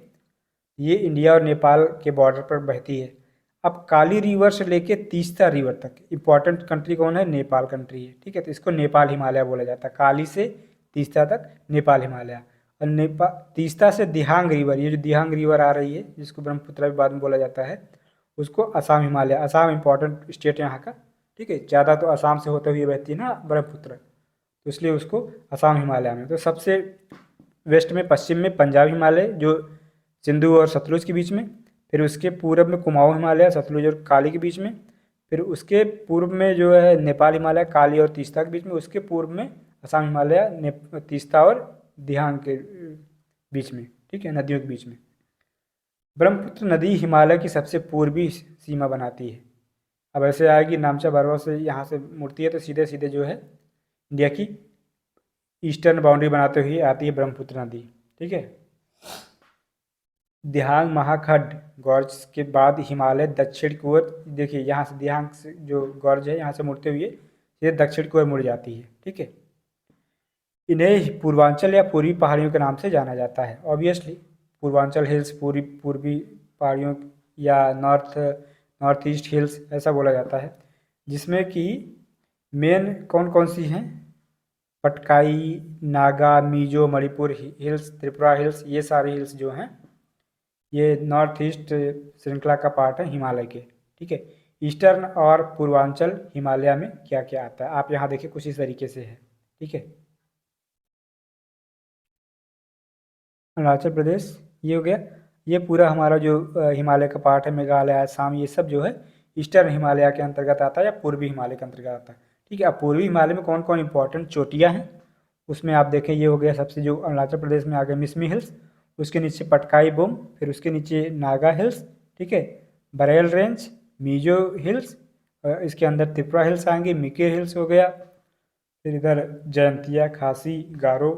ये इंडिया और नेपाल के बॉर्डर पर बहती है। अब काली रिवर से लेके तीस्ता रिवर तक इंपॉर्टेंट कंट्री कौन है? नेपाल कंट्री है। ठीक है, तो इसको नेपाल हिमालय बोला जाता है। काली से तीस्ता तक नेपाल हिमालय, और नेपाल तीस्ता से दिहांग रिवर, ये जो दिहांग रिवर आ रही है जिसको ब्रह्मपुत्र भी बाद में बोला जाता है, उसको असम हिमालय। असम इंपॉर्टेंट स्टेट है यहाँ का। ठीक है, ज़्यादा तो असम से होते हुए बहती है ना ब्रह्मपुत्र, तो इसलिए उसको असम हिमालय में। तो सबसे वेस्ट में पश्चिम में पंजाब हिमालय जो सिंधु और सतलुज के बीच में, फिर उसके पूर्व में कुमाऊं हिमालय सतलुज और काली के बीच में, फिर उसके पूर्व में जो है नेपाल हिमालय काली और तीस्ता के बीच में, उसके पूर्व में असम हिमालय तीस्ता और दिहांग के बीच में। ठीक है, नदियों के बीच में ब्रह्मपुत्र नदी हिमालय की सबसे पूर्वी सीमा बनाती है। अब ऐसे आएगी नामचा बरवा से यहाँ से मुड़ती है तो सीधे सीधे जो है इंडिया की ईस्टर्न बाउंड्री बनाते हुए आती है ब्रह्मपुत्र नदी। ठीक है, दिहांग महाखंड गॉर्ज के बाद हिमालय दक्षिण की ओर, देखिए यहाँ से दिहांग से जो गॉर्ज है यहाँ से मुड़ते हुए ये दक्षिण की ओर मुड़ जाती है। ठीक है, इन्हें पूर्वांचल या पूर्वी पहाड़ियों के नाम से जाना जाता है। ऑब्वियसली पूर्वांचल हिल्स पूर्वी पहाड़ियों, या नॉर्थ ईस्ट हिल्स ऐसा बोला जाता है, जिसमें कि मेन कौन कौन सी हैं? पटकाई, नागा, मिजो, मणिपुर हिल्स, त्रिपुरा हिल्स, ये सारे हिल्स जो हैं ये नॉर्थ ईस्ट श्रृंखला का पार्ट है हिमालय के। ठीक है, ईस्टर्न और पूर्वांचल हिमालय में क्या क्या आता है आप यहाँ देखिए कुछ इस तरीके से है। ठीक है, अरुणाचल प्रदेश ये हो गया, ये पूरा हमारा जो हिमालय का पार्ट है, मेघालय, असम, ये सब जो है ईस्टर्न हिमालय के अंतर्गत आता है या पूर्वी हिमालय के अंतर्गत आता है। ठीक है, अब पूर्वी हिमालय में कौन कौन इंपॉर्टेंट चोटियाँ हैं उसमें आप देखें, ये हो गया सबसे जो अरुणाचल प्रदेश में आ गया मिसमी हिल्स, उसके नीचे पटकाई बूम, फिर उसके नीचे नागा हिल्स, ठीक है, बरेल रेंज, मिजो हिल्स, इसके अंदर त्रिपुरा हिल्स आएंगे, मिकिर हिल्स हो गया, फिर इधर जयंतिया, खासी, गारो।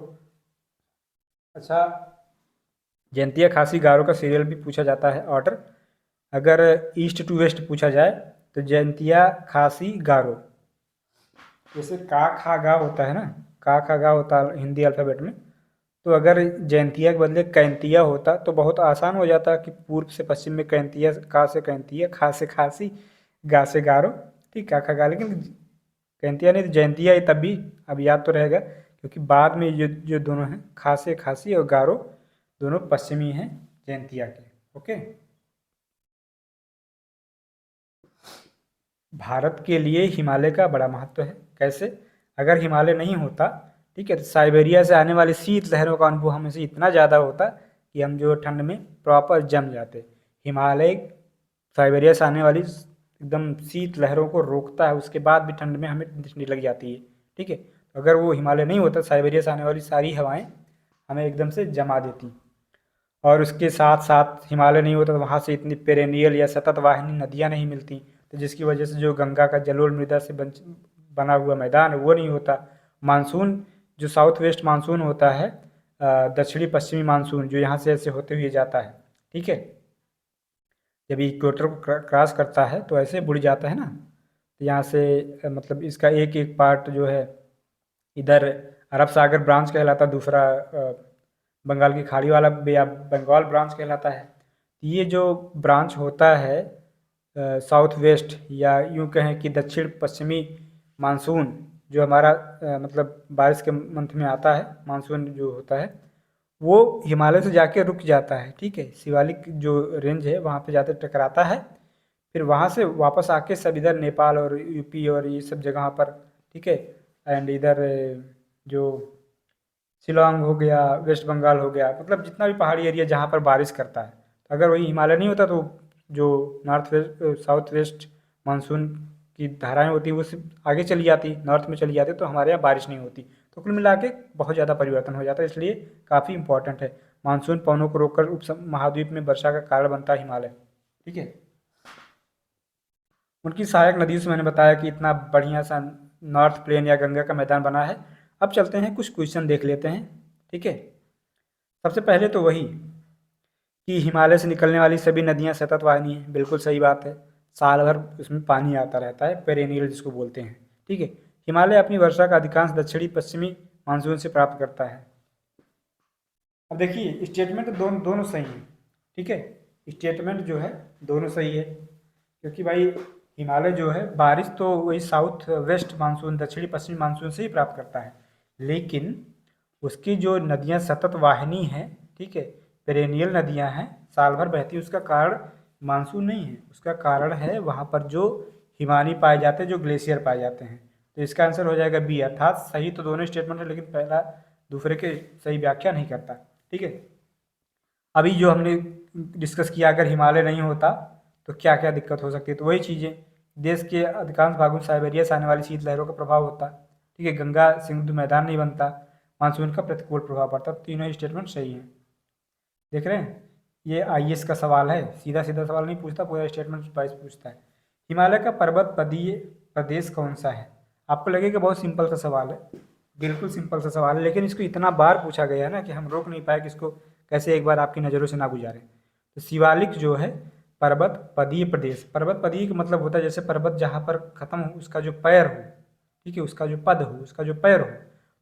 अच्छा, जयंतिया, खासी, गारो का सीरियल भी पूछा जाता है ऑर्डर, अगर ईस्ट टू वेस्ट पूछा जाए तो जयंतिया, खासी, गारो। जैसे का खा गा होता है ना, का खा गा होता है हिंदी अल्फ़ाबेट में, तो अगर जयंतिया के बदले कैंतिया होता तो बहुत आसान हो जाता कि पूर्व से पश्चिम में कैंतिया, का से कैंतिया, खा से खासी, गा से गारो। ठीक, का खा गा, लेकिन कैंतिया नहीं तो जयंतिया ही, तब भी अब याद तो रहेगा, क्योंकि बाद में जो जो दोनों हैं खा से खासी और गारो दोनों पश्चिमी हैं जयंतिया के। ओके, भारत के लिए हिमालय का बड़ा महत्व है। कैसे? अगर हिमालय नहीं होता, ठीक है, तो साइबेरिया से आने वाली शीत लहरों का अनुभव हमें से इतना ज़्यादा होता कि हम जो ठंड में प्रॉपर जम जाते। हिमालय साइबेरिया से आने वाली एकदम शीत लहरों को रोकता है, उसके बाद भी ठंड में हमें ठंडी लग जाती है। ठीक है, तो अगर वो हिमालय नहीं होता, साइबेरिया से आने वाली सारी हवाएं हमें एकदम से जमा देती, और उसके साथ साथ हिमालय नहीं होता तो वहाँ से इतनी पेरेनियल या सतत वाहिनी नदियाँ नहीं मिलती, तो जिसकी वजह से जो गंगा का जलोढ़ मृदा से बना हुआ मैदान है वो नहीं होता। मानसून जो साउथ वेस्ट मानसून होता है दक्षिणी पश्चिमी मानसून जो यहाँ से ऐसे होते हुए जाता है, ठीक है, जब इक्वेटर को क्रॉस करता है तो ऐसे बुड़ जाता है ना, तो यहाँ से मतलब इसका एक एक पार्ट जो है इधर अरब सागर ब्रांच कहलाता है, दूसरा बंगाल की खाड़ी वाला या बंगाल ब्रांच कहलाता है। ये जो ब्रांच होता है साउथ वेस्ट या यूँ कहें कि दक्षिण पश्चिमी मानसून जो हमारा मतलब बारिश के मंथ में आता है, मानसून जो होता है वो हिमालय से जाके रुक जाता है, ठीक है, शिवालिक जो रेंज है वहाँ पे जाकर टकराता है, फिर वहाँ से वापस आके सब इधर नेपाल और यूपी और ये सब जगह पर, ठीक है, एंड इधर जो शिलोंग हो गया, वेस्ट बंगाल हो गया, मतलब जितना भी पहाड़ी एरिया जहाँ पर बारिश करता है, अगर वही हिमालय नहीं होता तो जो north west south west monsoon की धाराएं होती वो सिर्फ आगे चली जाती, नॉर्थ में चली जाती, तो हमारे यहाँ बारिश नहीं होती। तो कुल मिला के बहुत ज़्यादा परिवर्तन हो जाता है, इसलिए काफ़ी इंपॉर्टेंट है। मानसून पवनों को रोककर उप महाद्वीप में वर्षा का कारण बनता है हिमालय, ठीक है। उनकी सहायक नदियों से मैंने बताया कि इतना बढ़िया सा नॉर्थ प्लेन या गंगा का मैदान बना है। अब चलते हैं कुछ क्वेश्चन देख लेते हैं, ठीक है। सबसे पहले तो वही कि हिमालय से निकलने वाली सभी नदियां सतत वाहिनी हैं, बिल्कुल सही बात है, साल भर उसमें पानी आता रहता है, पेरेनियल जिसको बोलते हैं, ठीक है। हिमालय अपनी वर्षा का अधिकांश दक्षिणी पश्चिमी मानसून से प्राप्त करता है। अब देखिए स्टेटमेंट दोनों सही हैं, ठीक है, स्टेटमेंट जो है दोनों सही है, क्योंकि भाई हिमालय जो है बारिश तो वही साउथ वेस्ट मानसून दक्षिणी पश्चिमी मानसून से ही प्राप्त करता है, लेकिन उसकी जो नदियां सतत वाहिनी हैं, ठीक है, पेरेनियल नदियां हैं, साल भर बहती है, उसका कारण मानसून नहीं है, उसका कारण है वहाँ पर जो हिमानी पाए जाते हैं, जो ग्लेशियर पाए जाते हैं। तो इसका आंसर हो जाएगा बी, अर्थात सही तो दोनों स्टेटमेंट है, लेकिन पहला दूसरे के सही व्याख्या नहीं करता, ठीक है। अभी जो हमने डिस्कस किया, अगर हिमालय नहीं होता तो क्या क्या दिक्कत हो सकती है, तो वही चीज़ें, देश के अधिकांश भागों में साइबेरिया से आने वाली शीत लहरों का प्रभाव होता, ठीक है, गंगा सिंधु मैदान नहीं बनता, मानसून का प्रतिकूल प्रभाव पड़ता। तीनों स्टेटमेंट सही हैं, देख रहे हैं। ये आईएएस का सवाल है, सीधा सीधा सवाल नहीं पूछता, पूरा स्टेटमेंट वाइज पूछता है। हिमालय का पर्वत पदीय प्रदेश कौन सा है? आपको लगेगा बहुत सिंपल सा सवाल है, बिल्कुल सिंपल सा सवाल है, लेकिन इसको इतना बार पूछा गया है ना कि हम रोक नहीं पाए कि इसको कैसे एक बार आपकी नज़रों से ना गुजारें। तो शिवालिक जो है पर्वत पदीय प्रदेश, पर्वत पदीय का मतलब होता है जैसे पर्वत जहाँ पर खत्म हो उसका जो पैर हो, ठीक है, उसका जो पद हो, उसका जो पैर हो,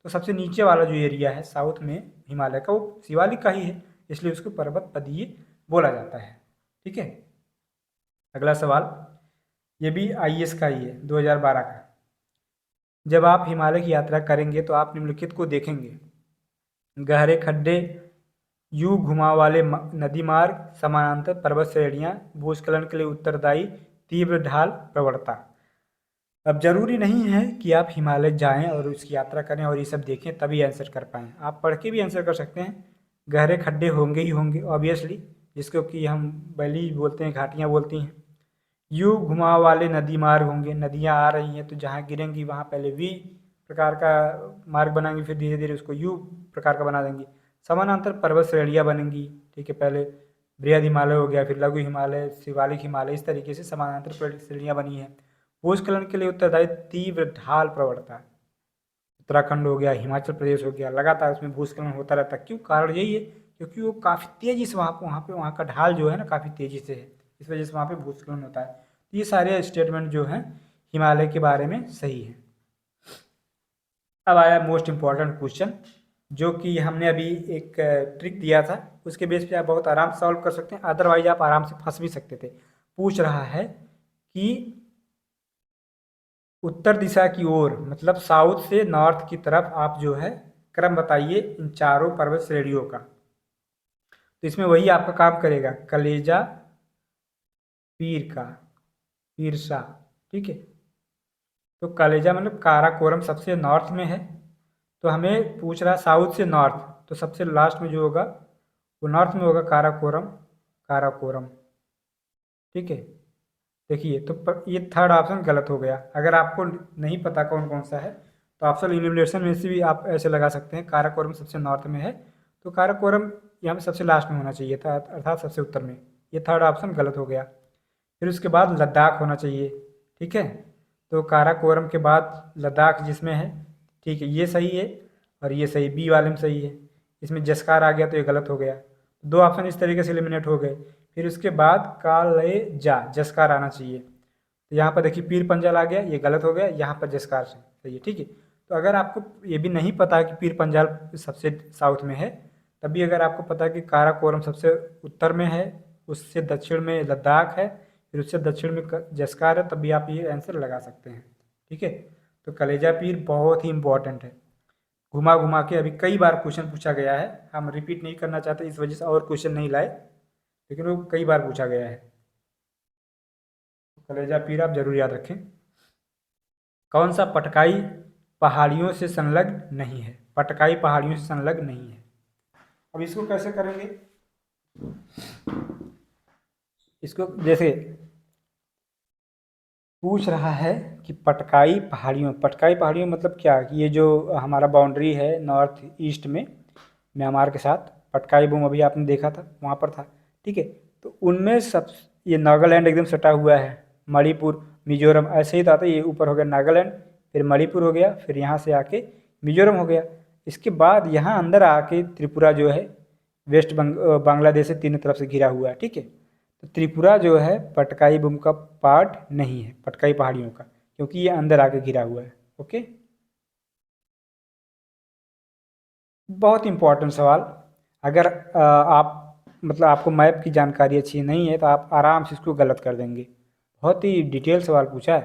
तो सबसे नीचे वाला जो एरिया है साउथ में हिमालय का वो शिवालिक का ही है, इसलिए उसको पर्वत पदीय बोला जाता है, ठीक है। अगला सवाल, ये भी आईएएस का ही है, 2012 का। जब आप हिमालय की यात्रा करेंगे तो आप निम्नलिखित को देखेंगे: गहरे खड्डे, यू घुमाव वाले नदी मार्ग, समानांतर पर्वत श्रेणियां, भूस्खलन के लिए उत्तरदायी तीव्र ढाल प्रवणता। अब जरूरी नहीं है कि आप हिमालय जाएं और उसकी यात्रा करें और ये सब देखें तभी आंसर कर पाएँ, आप पढ़ के भी आंसर कर सकते हैं। गहरे खड्डे होंगे ही होंगे ऑब्वियसली, जिसको कि हम वैली बोलते हैं, घाटियाँ बोलती हैं। यू घुमाव वाले नदी मार्ग होंगे, नदियाँ आ रही हैं तो जहाँ गिरेंगी वहाँ पहले वी प्रकार का मार्ग बनाएंगे, फिर धीरे धीरे उसको यू प्रकार का बना देंगी। समानांतर पर्वत श्रेणियाँ बनेंगी, ठीक है, पहले बृहद हिमालय हो गया, फिर लघु हिमालय, शिवालिक हिमालय, इस तरीके से समानांतर श्रेणियाँ बनी हैं। भूस्खलन के लिए उत्तरदायी तीव्र ढाल प्रवणता, उत्तराखंड हो गया, हिमाचल प्रदेश हो गया, लगातार उसमें भूस्खलन होता रहता है। क्यों? कारण यही है क्योंकि वो काफ़ी तेज़ी से वहाँ का ढाल जो है ना काफ़ी तेज़ी से है, इस वजह से वहाँ पे भूस्खलन होता है। तो ये सारे स्टेटमेंट जो हैं हिमालय के बारे में सही है। अब आया मोस्ट इम्पॉर्टेंट क्वेश्चन, जो कि हमने अभी एक ट्रिक दिया था, उसके बेस पे आप बहुत आराम से सॉल्व कर सकते हैं, अदरवाइज आप आराम से फंस भी सकते थे। पूछ रहा है कि उत्तर दिशा की ओर, मतलब साउथ से नॉर्थ की तरफ आप जो है क्रम बताइए इन चारों पर्वत श्रेणियों का। तो इसमें वही आपका काम करेगा, कलेजा पीर का, पीरसा, ठीक है। तो कलेजा मतलब काराकोरम सबसे नॉर्थ में है, तो हमें पूछ रहा साउथ से नॉर्थ, तो सबसे लास्ट में जो होगा वो नॉर्थ में होगा काराकोरम, काराकोरम, ठीक है। देखिए तो ये थर्ड ऑप्शन गलत हो गया। अगर आपको नहीं पता कौन कौन सा है तो ऑप्शन इलिमिनेशन में से भी आप ऐसे लगा सकते हैं, काराकोरम सबसे नॉर्थ में है तो काराकोरम यहाँ पे सबसे लास्ट में होना चाहिए था, अर्थात सबसे उत्तर में। ये थर्ड ऑप्शन गलत हो गया। फिर उसके बाद लद्दाख होना चाहिए, ठीक है, तो काराकोरम के बाद लद्दाख जिसमें है, ठीक है, ये सही है और ये सही, बी वाले में सही है। इसमें जस्कार आ गया तो ये गलत हो गया। दो ऑप्शन इस तरीके से एलिमिनेट हो गए। फिर उसके बाद कालेजा, जस्कार आना चाहिए। तो यहाँ पर देखिए पीर पंजाल आ गया, ये गलत हो गया, यहाँ पर जस्कार से सही है। ठीक है, तो अगर आपको ये भी नहीं पता कि पीर पंजाल सबसे साउथ में है, तभी अगर आपको पता है कि काराकोरम सबसे उत्तर में है, उससे दक्षिण में लद्दाख है, फिर उससे दक्षिण में जस्कार है, तभी आप ये आंसर लगा सकते हैं। ठीक है, तो कलेजा पीर बहुत ही इंपॉर्टेंट है। घुमा घुमा के अभी कई बार क्वेश्चन पूछा गया है, हम रिपीट नहीं करना चाहते, इस वजह से और क्वेश्चन नहीं लाए, लेकिन वो कई बार पूछा गया है। कलेजा पीर आप जरूर याद रखें। कौन सा पटकाई पहाड़ियों से संलग्न नहीं है? पटकाई पहाड़ियों से संलग्न नहीं है। अब इसको कैसे करेंगे? इसको जैसे पूछ रहा है कि पटकाई पहाड़ियों मतलब क्या, कि ये जो हमारा बाउंड्री है नॉर्थ ईस्ट में म्यांमार के साथ, पटकाई बूम अभी आपने देखा था, वहाँ पर था। ठीक है, तो उनमें सब ये नागालैंड एकदम सटा हुआ है, मणिपुर मिजोरम ऐसे ही था, ये ऊपर हो गया नागालैंड, फिर मणिपुर हो गया, फिर यहाँ से आके मिजोरम हो गया। इसके बाद यहाँ अंदर आके त्रिपुरा जो है वेस्ट बांग्लादेश से तीनों तरफ से घिरा हुआ है। ठीक है, तो त्रिपुरा जो है पटकाई बूम का पार्ट नहीं है, पटकाई पहाड़ियों का, क्योंकि ये अंदर आके घिरा हुआ है। ओके, बहुत इंपॉर्टेंट सवाल। अगर आप मतलब आपको मैप की जानकारी अच्छी नहीं है तो आप आराम से इसको गलत कर देंगे। बहुत ही डिटेल सवाल पूछा है।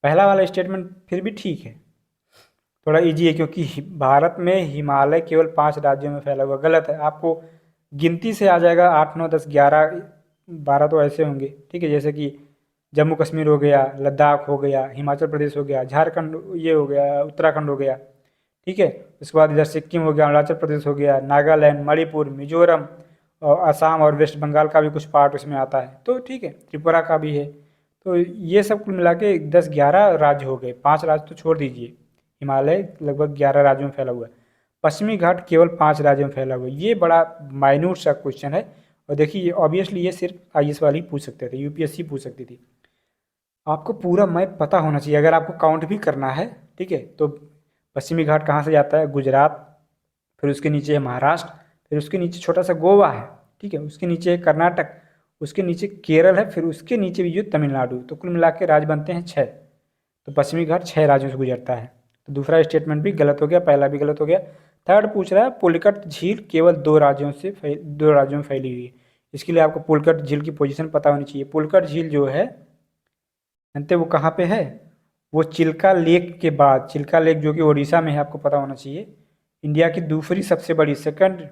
पहला वाला स्टेटमेंट फिर भी ठीक है, थोड़ा इजी है, क्योंकि भारत में हिमालय केवल 5 राज्यों में फैला हुआ। गलत है, आपको गिनती से आ जाएगा 8 9 10 11 12 तो ऐसे होंगे। ठीक है, जैसे कि जम्मू कश्मीर हो गया, लद्दाख हो गया, हिमाचल प्रदेश हो गया, झारखंड ये हो गया, उत्तराखंड हो गया। ठीक है, उसके बाद इधर सिक्किम हो गया, अरुणाचल प्रदेश हो गया, नागालैंड, मणिपुर, मिजोरम और असम और वेस्ट बंगाल का भी कुछ पार्ट उसमें आता है। तो ठीक है, त्रिपुरा का भी है। तो ये सब कुल मिला के 10 11 राज्य हो गए। 5 राज्य तो छोड़ दीजिए, हिमालय लगभग 11 राज्यों में फैला हुआ है, पश्चिमी घाट केवल 5 राज्यों में फैला हुआ है। ये बड़ा माइन्यूट सा क्वेश्चन है, और देखिए ऑब्वियसली ये सिर्फ IAS वाली पूछ सकते थे, UPSC पूछ सकती थी। आपको पूरा मैप पता होना चाहिए अगर आपको काउंट भी करना है। ठीक है, तो पश्चिमी घाट कहाँ से जाता है? गुजरात, फिर उसके नीचे है महाराष्ट्र, फिर उसके नीचे छोटा सा गोवा है। ठीक है, उसके नीचे है कर्नाटक, उसके नीचे केरल है, फिर उसके नीचे भी जो तमिलनाडु। तो कुल मिला के राज्य बनते हैं 6। तो पश्चिमी घाट 6 राज्यों से गुजरता है। तो दूसरा स्टेटमेंट भी गलत हो गया, पहला भी गलत हो गया। थर्ड पूछ रहा है पुलिकट झील केवल 2 राज्यों में फैली हुई है। इसके लिए आपको पुलिकट झील की पोजीशन पता होनी चाहिए। पुलिकट झील जो है जानते वो कहाँ पे है? वो चिल्का लेक के बाद, चिल्का लेक जो कि उड़ीसा में है, आपको पता होना चाहिए। इंडिया की दूसरी सबसे बड़ी, सेकंड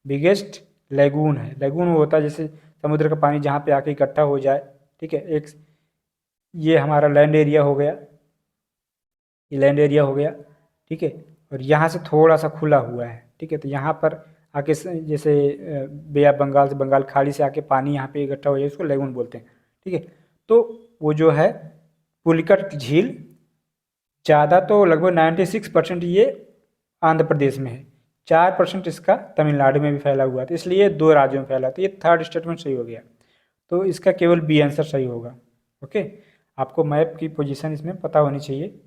बिगेस्ट लेगून है। लेगून वो होता है जैसे समुद्र का पानी जहाँ पे आके इकट्ठा हो जाए। ठीक है, एक ये हमारा लैंड एरिया हो गया, ये लैंड एरिया हो गया। ठीक है, और यहाँ से थोड़ा सा खुला हुआ है। ठीक है, तो यहाँ पर आके जैसे बे ऑफ बंगाल से, बंगाल खाड़ी से आके पानी यहाँ पे इकट्ठा हो जाए, उसको लेगून बोलते हैं। ठीक है, तो वो जो है पुलिकट झील ज़्यादा तो लगभग 96% ये आंध्र प्रदेश में है, 4% इसका तमिलनाडु में भी फैला हुआ है। तो इसलिए 2 राज्यों में फैला। तो ये थर्ड स्टेटमेंट सही हो गया, तो इसका केवल बी आंसर सही होगा। ओके, आपको मैप की पोजीशन इसमें पता होनी चाहिए।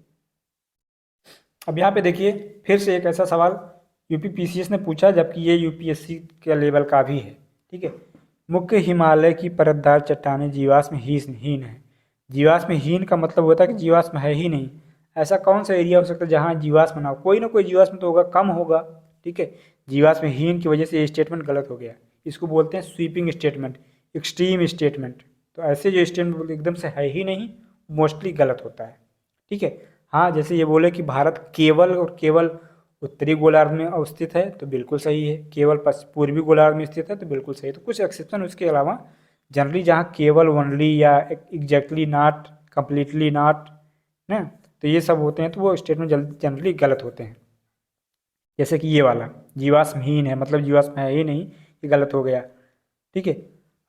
अब यहाँ पे देखिए फिर से एक ऐसा सवाल UPPCS ने पूछा, जबकि ये UPSC के लेवल का भी है। ठीक है, मुख्य हिमालय की परतदार चट्टानें जीवाश्महीन है। जीवाश्महीन का मतलब होता है कि जीवाश्म है ही नहीं। ऐसा कौन सा एरिया हो सकता है जहाँ जीवाश्म ना हो? कोई ना कोई जीवाश्म तो होगा, कम होगा। ठीक है, जीवाश्महीन की वजह से ये स्टेटमेंट गलत हो गया। इसको बोलते हैं स्वीपिंग स्टेटमेंट, एक्सट्रीम स्टेटमेंट। तो ऐसे जो स्टेटमेंट एकदम से है ही नहीं, मोस्टली गलत होता है। ठीक है, हाँ, जैसे ये बोले कि भारत केवल और केवल उत्तरी गोलार्ध में अवस्थित है, तो बिल्कुल सही है। केवल पूर्वी गोलार्ध में स्थित है, तो बिल्कुल सही है। तो कुछ एक्सेप्शन उसके अलावा जनरली जहाँ केवल, ओनली या एग्जैक्टली नॉट, कंप्लीटली नॉट ना, तो ये सब होते हैं, तो वो स्टेटमेंट जनरली गलत होते हैं। जैसे कि ये वाला जीवाश्महीन है, मतलब जीवाश्म है ही नहीं, ये गलत हो गया। ठीक है,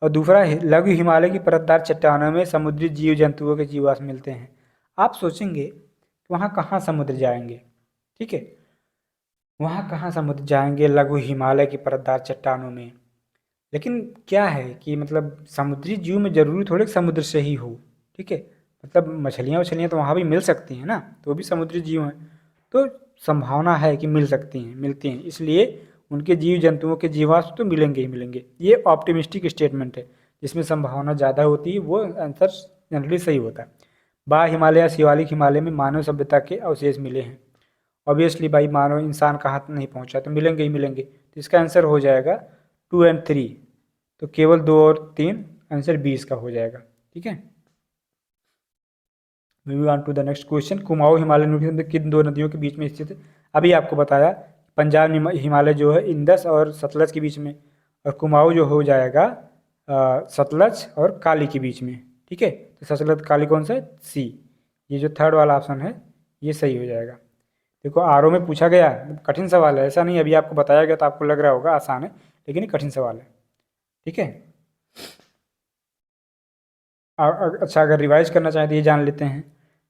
और दूसरा लघु हिमालय की परतदार चट्टानों में समुद्री जीव जंतुओं के जीवाश्म मिलते हैं। आप सोचेंगे वहाँ कहाँ समुद्र जाएंगे? ठीक है, वहाँ कहाँ समुद्र जाएंगे लघु हिमालय की परतदार चट्टानों में? लेकिन क्या है कि मतलब समुद्री जीव में जरूरी थोड़े समुद्र से ही हो। ठीक है, मतलब मछलियाँ वछलियाँ तो वहाँ भी मिल सकती हैं ना, तो वो भी समुद्री जीव हैं। तो संभावना है कि मिल सकती हैं, मिलती हैं, इसलिए उनके जीव जंतुओं के जीवाश्म तो मिलेंगे ही मिलेंगे। ये ऑप्टिमिस्टिक स्टेटमेंट है, जिसमें संभावना ज़्यादा होती है, वो आंसर जनरली सही होता है। बा हिमालय या शिवालिक हिमालय में मानव सभ्यता के अवशेष मिले हैं। ऑब्वियसली भाई मानव इंसान कहाँ नहीं पहुँचा, तो मिलेंगे ही मिलेंगे। तो इसका आंसर हो जाएगा 2 और 3, तो केवल 2 और 3, आंसर 20 का हो जाएगा। ठीक है, moving on to the next question. Kumaon Himalaya किन दो नदियों के बीच में स्थित है? अभी आपको बताया पंजाब हिमालय जो है इंदस और सतलज के बीच में, और कुमाऊं जो हो जाएगा सतलज और काली के बीच में। ठीक है, तो सतलज काली कौन सा है? सी। ये जो थर्ड वाला ऑप्शन है ये सही हो जाएगा। देखो आरओ में पूछा गया, कठिन सवाल है, ऐसा नहीं अभी आपको बताया गया तो आपको लग रहा होगा आसान है, लेकिन ये कठिन सवाल है। ठीक है, अच्छा अगर रिवाइज करना चाहें तो ये जान लेते हैं,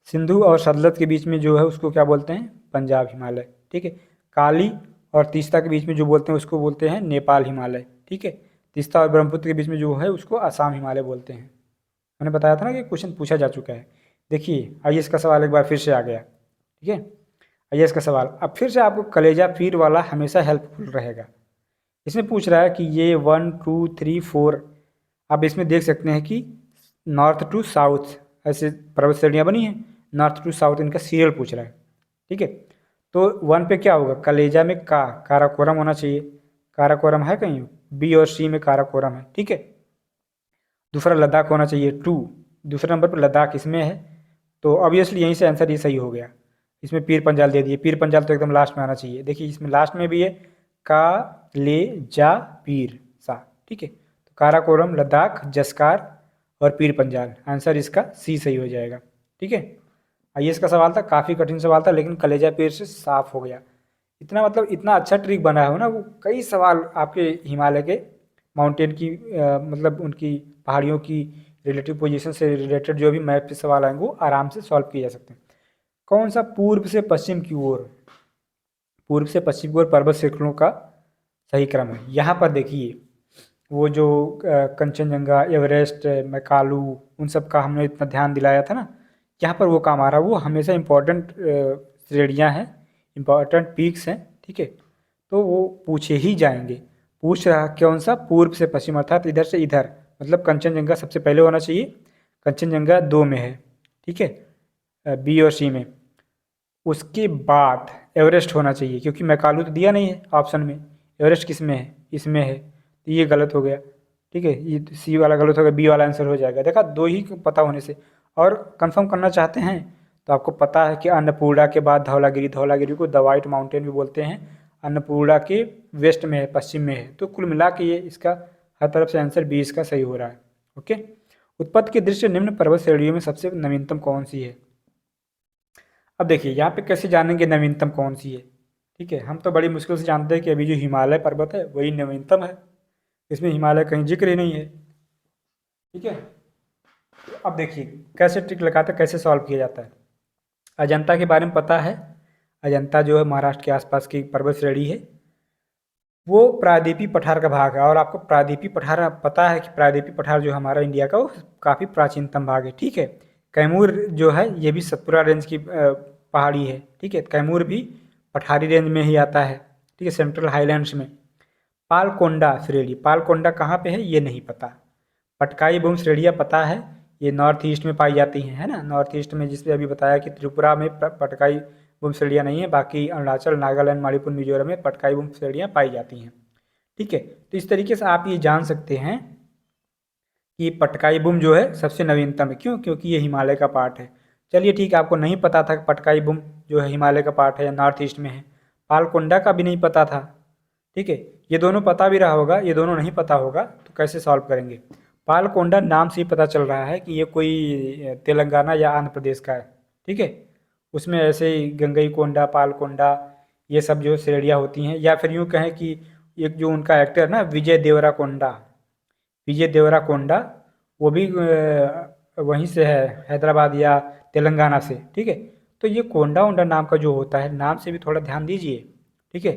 सिंधु और सतलज के बीच में जो है उसको क्या बोलते हैं? पंजाब हिमालय। ठीक है, काली और तीस्ता के बीच में जो बोलते हैं उसको बोलते हैं नेपाल हिमालय। ठीक है, तीस्ता और ब्रह्मपुत्र के बीच में जो है उसको असम हिमालय बोलते हैं। मैंने बताया था ना कि क्वेश्चन पूछा जा चुका है। देखिए आईएएस का सवाल एक बार फिर से आ गया। ठीक है, आईएएस का सवाल अब फिर से आपको कलेजा पीर वाला हमेशा हेल्पफुल रहेगा। इसमें पूछ रहा है कि ये 1 2 3 4, आप इसमें देख सकते हैं कि नॉर्थ टू साउथ ऐसे पर्वत श्रेणियाँ बनी हैं, नॉर्थ टू साउथ इनका सीरियल पूछ रहा है। ठीक है, तो 1 पे क्या होगा? कलेजा में काराकोरम होना चाहिए, काराकोरम है कहीं? बी और सी में काराकोरम है। ठीक है, दूसरा लद्दाख होना चाहिए 2, दूसरे नंबर पर लद्दाख इसमें है, तो ऑब्वियसली यहीं से आंसर ये सही हो गया। इसमें पीर पंजाल दे दिए, पीर पंजाल तो एकदम लास्ट में आना चाहिए। देखिए इसमें लास्ट में भी है का ले जा पीर सा। ठीक है, तो काराकोरम, लद्दाख, जस्कार और पीर पंजाल, आंसर इसका सी सही हो जाएगा। ठीक है, आईएएस का सवाल था, काफ़ी कठिन सवाल था, लेकिन कलेजा पीर से साफ हो गया। इतना मतलब इतना अच्छा ट्रिक बना हो ना, वो कई सवाल आपके हिमालय के माउंटेन की मतलब उनकी पहाड़ियों की रिलेटिव पोजीशन से रिलेटेड जो भी मैप पे सवाल आएंगे वो आराम से सॉल्व किए जा सकते हैं। कौन सा पूर्व से पश्चिम की ओर, पूर्व से पश्चिम की ओर पर्वत श्रृंखलों का सही क्रम है? यहाँ पर देखिए वो जो कंचनजंगा, एवरेस्ट, मैकालू, उन सब का हमने इतना ध्यान दिलाया था ना, यहाँ पर वो काम आ रहा है। वो हमेशा इम्पोर्टेंट श्रेणियाँ हैं, इम्पॉर्टेंट पीक्स हैं। ठीक है, तो वो पूछे ही जाएंगे। पूछ रहा कौन सा? पूर्व से पश्चिम, अर्थात इधर से इधर, मतलब कंचनजंगा सबसे पहले होना चाहिए। कंचनजंगा 2 में है। ठीक है, बी और सी में। उसके बाद एवरेस्ट होना चाहिए, क्योंकि मैकालू तो दिया नहीं है ऑप्शन में। एवरेस्ट किस में है? इसमें है, तो ये गलत हो गया। ठीक है, ये सी वाला गलत हो गया, बी वाला आंसर हो जाएगा। देखा, 2 ही पता होने से। और कंफर्म करना चाहते हैं तो आपको पता है कि अन्नपूर्णा के बाद धौलागिरी, धौलागिरी को द वाइट माउंटेन भी बोलते हैं, अन्नपूर्णा के वेस्ट में है, पश्चिम में है। तो कुल मिला के ये इसका हर तरफ से आंसर 20 का सही हो रहा है। ओके, उत्पत्ति की दृष्टि निम्न पर्वत श्रेणियों में सबसे नवीनतम कौन सी है? अब देखिए यहाँ पे कैसे जानेंगे नवीनतम कौन सी है? ठीक है, हम तो बड़ी मुश्किल से जानते हैं कि अभी जो हिमालय पर्वत है वही नवीनतम है, इसमें हिमालय कहीं जिक्र ही नहीं है। ठीक है, तो अब देखिए कैसे ट्रिक लगाते, कैसे सॉल्व किया जाता है। अजंता के बारे में पता है, अजंता जो है महाराष्ट्र के आसपास की पर्वत श्रेणी है, वो प्रायद्वीपीय पठार का भाग है। और आपको प्रायद्वीपीय पठार पता है कि प्रायद्वीपीय पठार जो हमारा इंडिया का वो काफ़ी प्राचीनतम भाग है। ठीक है, कैमूर जो है ये भी सतपुरा रेंज की पहाड़ी है। ठीक है, कैमूर भी पठारी रेंज में ही आता है। ठीक है, सेंट्रल हाईलैंड्स में। पालकोंडा श्रेणी, पालकोंडा कहाँ पे है ये नहीं पता। पटकाई भूम श्रेणियाँ पता है, ये नॉर्थ ईस्ट में पाई जाती हैं, है ना, नॉर्थ ईस्ट में, जिसपे अभी बताया कि त्रिपुरा में पटकाई भूम श्रेणियाँ नहीं है, बाकी अरुणाचल, नागालैंड, मणिपुर, मिजोरम में पटकाई भूम श्रेणियाँ पाई जाती हैं। ठीक है, तो इस तरीके से आप ये जान सकते हैं कि पटकाई बुम जो है सबसे नवीनतम है। क्यों? क्योंकि ये हिमालय का पार्ट है। चलिए ठीक है, आपको नहीं पता था कि पटकाई बुम जो है हिमालय का पार्ट है या नॉर्थ ईस्ट में है। पालकोंडा का भी नहीं पता था। ठीक है, ये दोनों पता भी रहा होगा, ये दोनों नहीं पता होगा तो कैसे सॉल्व करेंगे? पालकोंडा नाम से ही पता चल रहा है कि ये कोई तेलंगाना या आंध्र प्रदेश का है। ठीक है, उसमें ऐसे ही गंगईकोंडा, पालकोंडा, ये सब जो श्रेणियाँ होती हैं, या फिर यूँ कहें कि एक जो उनका एक्टर ना विजय देवराकोंडा, विजय देवराकोंडा, वो भी वहीं से है, हैदराबाद या तेलंगाना से। ठीक है, तो ये कोंडा ओंडा नाम का जो होता है, नाम से भी थोड़ा ध्यान दीजिए। ठीक है,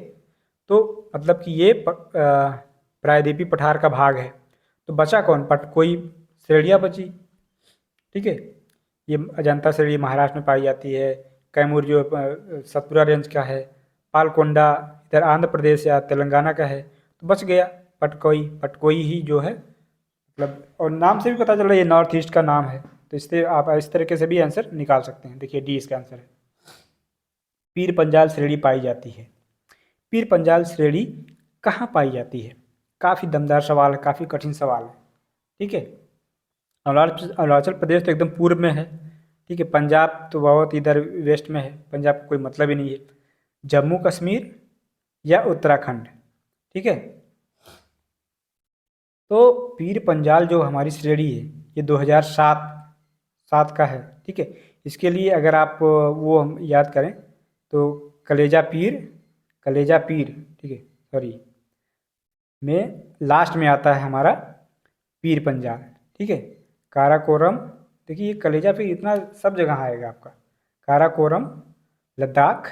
तो मतलब कि ये प्रायद्वीपीय पठार का भाग है। तो बचा कौन? कोई श्रेणियाँ बची। ठीक है, ये अजंता श्रेणी महाराष्ट्र में पाई जाती है, कैमूर जो सतपुरा रेंज का है, पालकोंडा इधर आंध्र प्रदेश या तेलंगाना का है तो बच गया पटकोई, पटकोई ही जो है मतलब, और नाम से भी पता चल रहा है ये नॉर्थ ईस्ट का नाम है, तो इससे आप इस तरीके से भी आंसर निकाल सकते हैं। देखिए डी इसका आंसर है। पीर पंजाल श्रेणी पाई जाती है। पीर पंजाल श्रेणी कहाँ पाई जाती है? काफ़ी दमदार सवाल है, काफ़ी कठिन सवाल है। ठीक है, अरुणाचल प्रदेश तो एकदम पूर्व में है। ठीक है, पंजाब तो बहुत इधर वेस्ट में है, पंजाब का कोई मतलब ही नहीं है। जम्मू कश्मीर या उत्तराखंड। ठीक है, तो पीर पंजाल जो हमारी श्रेणी है ये 2007 का है। ठीक है, इसके लिए अगर आप वो हम याद करें तो कलेजा पीर, ठीक है, सॉरी, में लास्ट में आता है हमारा पीर पंजाल। ठीक है, काराकोरम, देखिए ये कलेजा पीर इतना सब जगह आएगा आपका, काराकोरम, लद्दाख,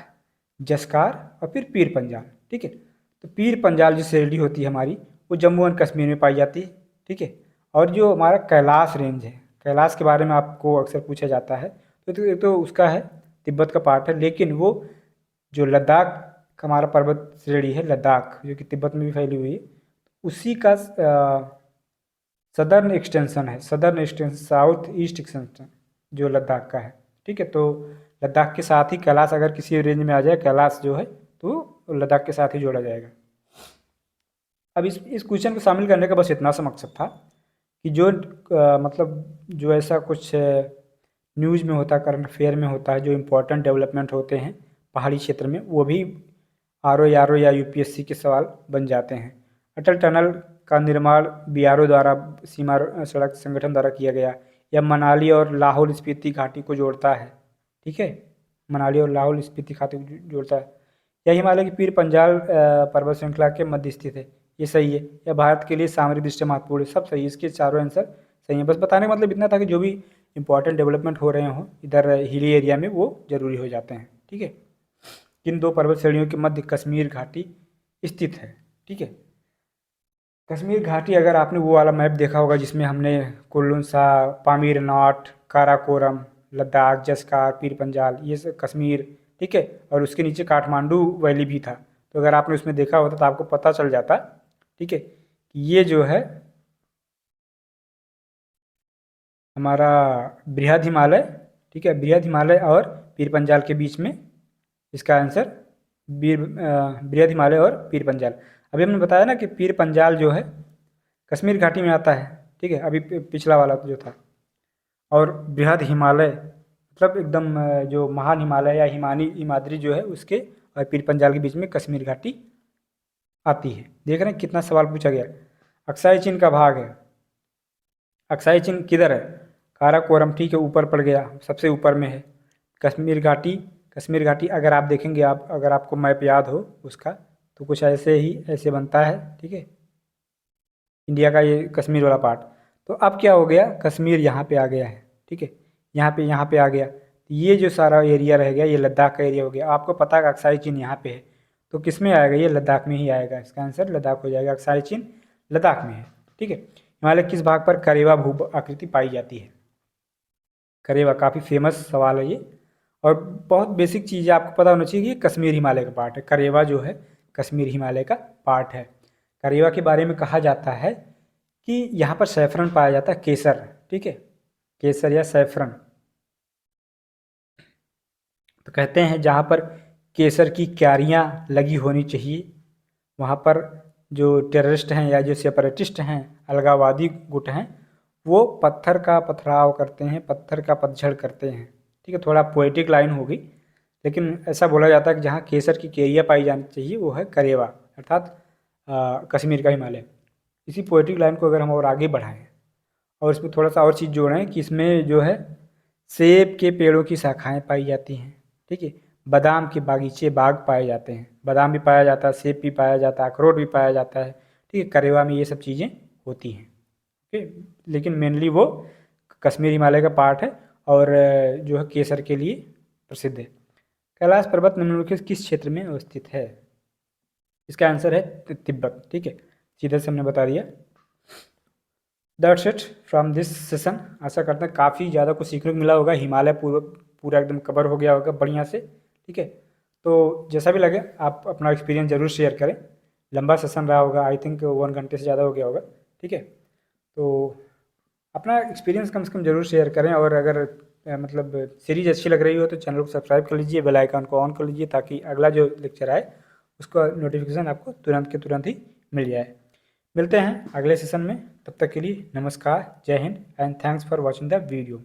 जस्कार और फिर पीर पंजाल। ठीक है, तो पीर पंजाल जो श्रेणी होती है हमारी वो जम्मू एंड कश्मीर में पाई जाती है। ठीक है, और जो हमारा कैलाश रेंज है, कैलाश के बारे में आपको अक्सर पूछा जाता है, तो उसका है तिब्बत का पार्ट है, लेकिन वो जो लद्दाख का हमारा पर्वत श्रेणी है, लद्दाख जो कि तिब्बत में भी फैली हुई है, उसी का सदर्न एक्सटेंशन है, southern extension, south east extension जो लद्दाख का है। ठीक है, तो लद्दाख के साथ ही कैलाश अगर किसी रेंज में आ जाए कैलाश जो है तो लद्दाख के साथ ही जोड़ा जाएगा। अब इस क्वेश्चन को शामिल करने का बस इतना सा मकसद था कि जो मतलब जो ऐसा कुछ न्यूज़ में होता है, करंट अफेयर में होता है, जो इम्पोर्टेंट डेवलपमेंट होते हैं पहाड़ी क्षेत्र में, वो भी आर ओ या यूपीएससी के सवाल बन जाते हैं। अटल टनल का निर्माण बीआरओ द्वारा, सीमा सड़क संगठन द्वारा किया गया, या मनाली और लाहौल स्पीति घाटी को जोड़ता है। ठीक है, मनाली और लाहौल स्पीति घाटी को जोड़ता है, या हिमालय की पीर पंजाल पर्वत श्रृंखला के मध्य स्थित है, ये सही है, या भारत के लिए सामरिक दृष्टि महत्वपूर्ण है, सब सही है। इसके चारों आंसर सही है। बस बताने का मतलब इतना था कि जो भी इंपॉर्टेंट डेवलपमेंट हो रहे हों इधर हिली एरिया में वो जरूरी हो जाते हैं। ठीक है, किन दो पर्वत श्रेणियों के मध्य कश्मीर घाटी स्थित है? ठीक है, कश्मीर घाटी अगर आपने वो वाला मैप देखा होगा जिसमें हमने कुल्लू सा, पामीर नॉट, काराकोरम, लद्दाख, जस्कार, पीर पंजाल, ये सब कश्मीर। ठीक है, और उसके नीचे काठमांडू वैली भी था, तो अगर आपने उसमें देखा होता तो आपको पता चल जाता। ठीक है, ये जो है हमारा बृहद हिमालय, ठीक है, बृहद हिमालय और पीर पंजाल के बीच में इसका आंसर बृहद हिमालय और पीर पंजाल। अभी हमने बताया ना कि पीर पंजाल जो है कश्मीर घाटी में आता है। ठीक है, अभी पिछला वाला जो था, और बृहद हिमालय मतलब एकदम जो महान हिमालय या हिमाद्री जो है उसके और पीर पंजाल के बीच में कश्मीर घाटी आती है। देख रहे हैं कितना सवाल पूछा गया। अक्साई चिन्ह का भाग है, अक्साई चिन्ह किधर है? काराकोरम, ठीक है, ऊपर पड़ गया, सबसे ऊपर में है। कश्मीर घाटी, कश्मीर घाटी अगर आप देखेंगे, आप अगर आपको मैप याद हो उसका, तो कुछ ऐसे ही ऐसे बनता है। ठीक है, इंडिया का ये कश्मीर वाला पार्ट। तो अब क्या हो गया, कश्मीर यहाँ पे आ गया है। ठीक है, यहाँ पे आ गया, तो ये जो सारा एरिया रह गया ये लद्दाख का एरिया हो गया। आपको पता है कि अक्साई चिन्ह यहाँ पे है, तो किस में आएगा? ये लद्दाख में ही आएगा, इसका आंसर लद्दाख हो जाएगा। अक्साई चिन्ह लद्दाख में है। ठीक है, हिमालय किस भाग पर करेवा भू आकृति पाई जाती है? करेवा काफ़ी फेमस सवाल है ये, और बहुत बेसिक चीज़ है, आपको पता होना चाहिए कि ये कश्मीर हिमालय का पार्ट है। करेवा जो है कश्मीर हिमालय का पार्ट है। करेवा के बारे में कहा जाता है कि यहाँ पर सैफरन पाया जाता है, केसर। ठीक है, केसर या सैफरन, तो कहते हैं जहाँ पर केसर की क्यारियाँ लगी होनी चाहिए वहाँ पर जो टेररिस्ट हैं या जो सेपरेटिस्ट हैं, अलगाववादी गुट हैं, वो पत्थर का पथराव करते हैं, पत्थर का पतझड़ करते हैं। ठीक है, थोड़ा पोएटिक लाइन होगी, लेकिन ऐसा बोला जाता है कि जहाँ केसर की केरिया पाई जानी चाहिए वो है करेवा, अर्थात कश्मीर का हिमालय। इसी पोएटिक लाइन को अगर हम और आगे बढ़ाएं और इसमें थोड़ा सा और चीज़ जोड़ें कि इसमें जो है सेब के पेड़ों की शाखाएं पाई जाती हैं। ठीक है, बादाम के बागीचे, बाग पाए जाते हैं, बादाम भी पाया जाता है, सेब भी पाया जाता है, अखरोट भी पाया जाता है। ठीक है, करेवा में ये सब चीज़ें होती हैं। ठीक है, लेकिन मेनली वो कश्मीर हिमालय का पार्ट है और जो है केसर के लिए प्रसिद्ध है। कैलाश पर्वत निम्नलिखित किस क्षेत्र में अवस्थित है? इसका आंसर है तिब्बत। ठीक है, सीधे से हमने बता दिया। That's it from this session. आशा करते हैं काफ़ी ज़्यादा कुछ सीखने को मिला होगा। हिमालय पूरा एकदम कवर हो गया होगा बढ़िया से। ठीक है, तो जैसा भी लगे आप अपना एक्सपीरियंस ज़रूर शेयर करें। लंबा सेशन रहा होगा, आई थिंक 1 घंटे से ज़्यादा हो गया होगा। ठीक है, तो अपना एक्सपीरियंस कम से कम ज़रूर शेयर करें। और अगर मतलब सीरीज़ अच्छी लग रही हो तो चैनल को सब्सक्राइब कर लीजिए, बेल आइकन को ऑन कर लीजिए, ताकि अगला जो लेक्चर आए उसका नोटिफिकेशन आपको तुरंत के तुरंत ही मिल जाए। मिलते हैं अगले सेशन में, तब तक के लिए नमस्कार, जय Hind and thanks for watching the video.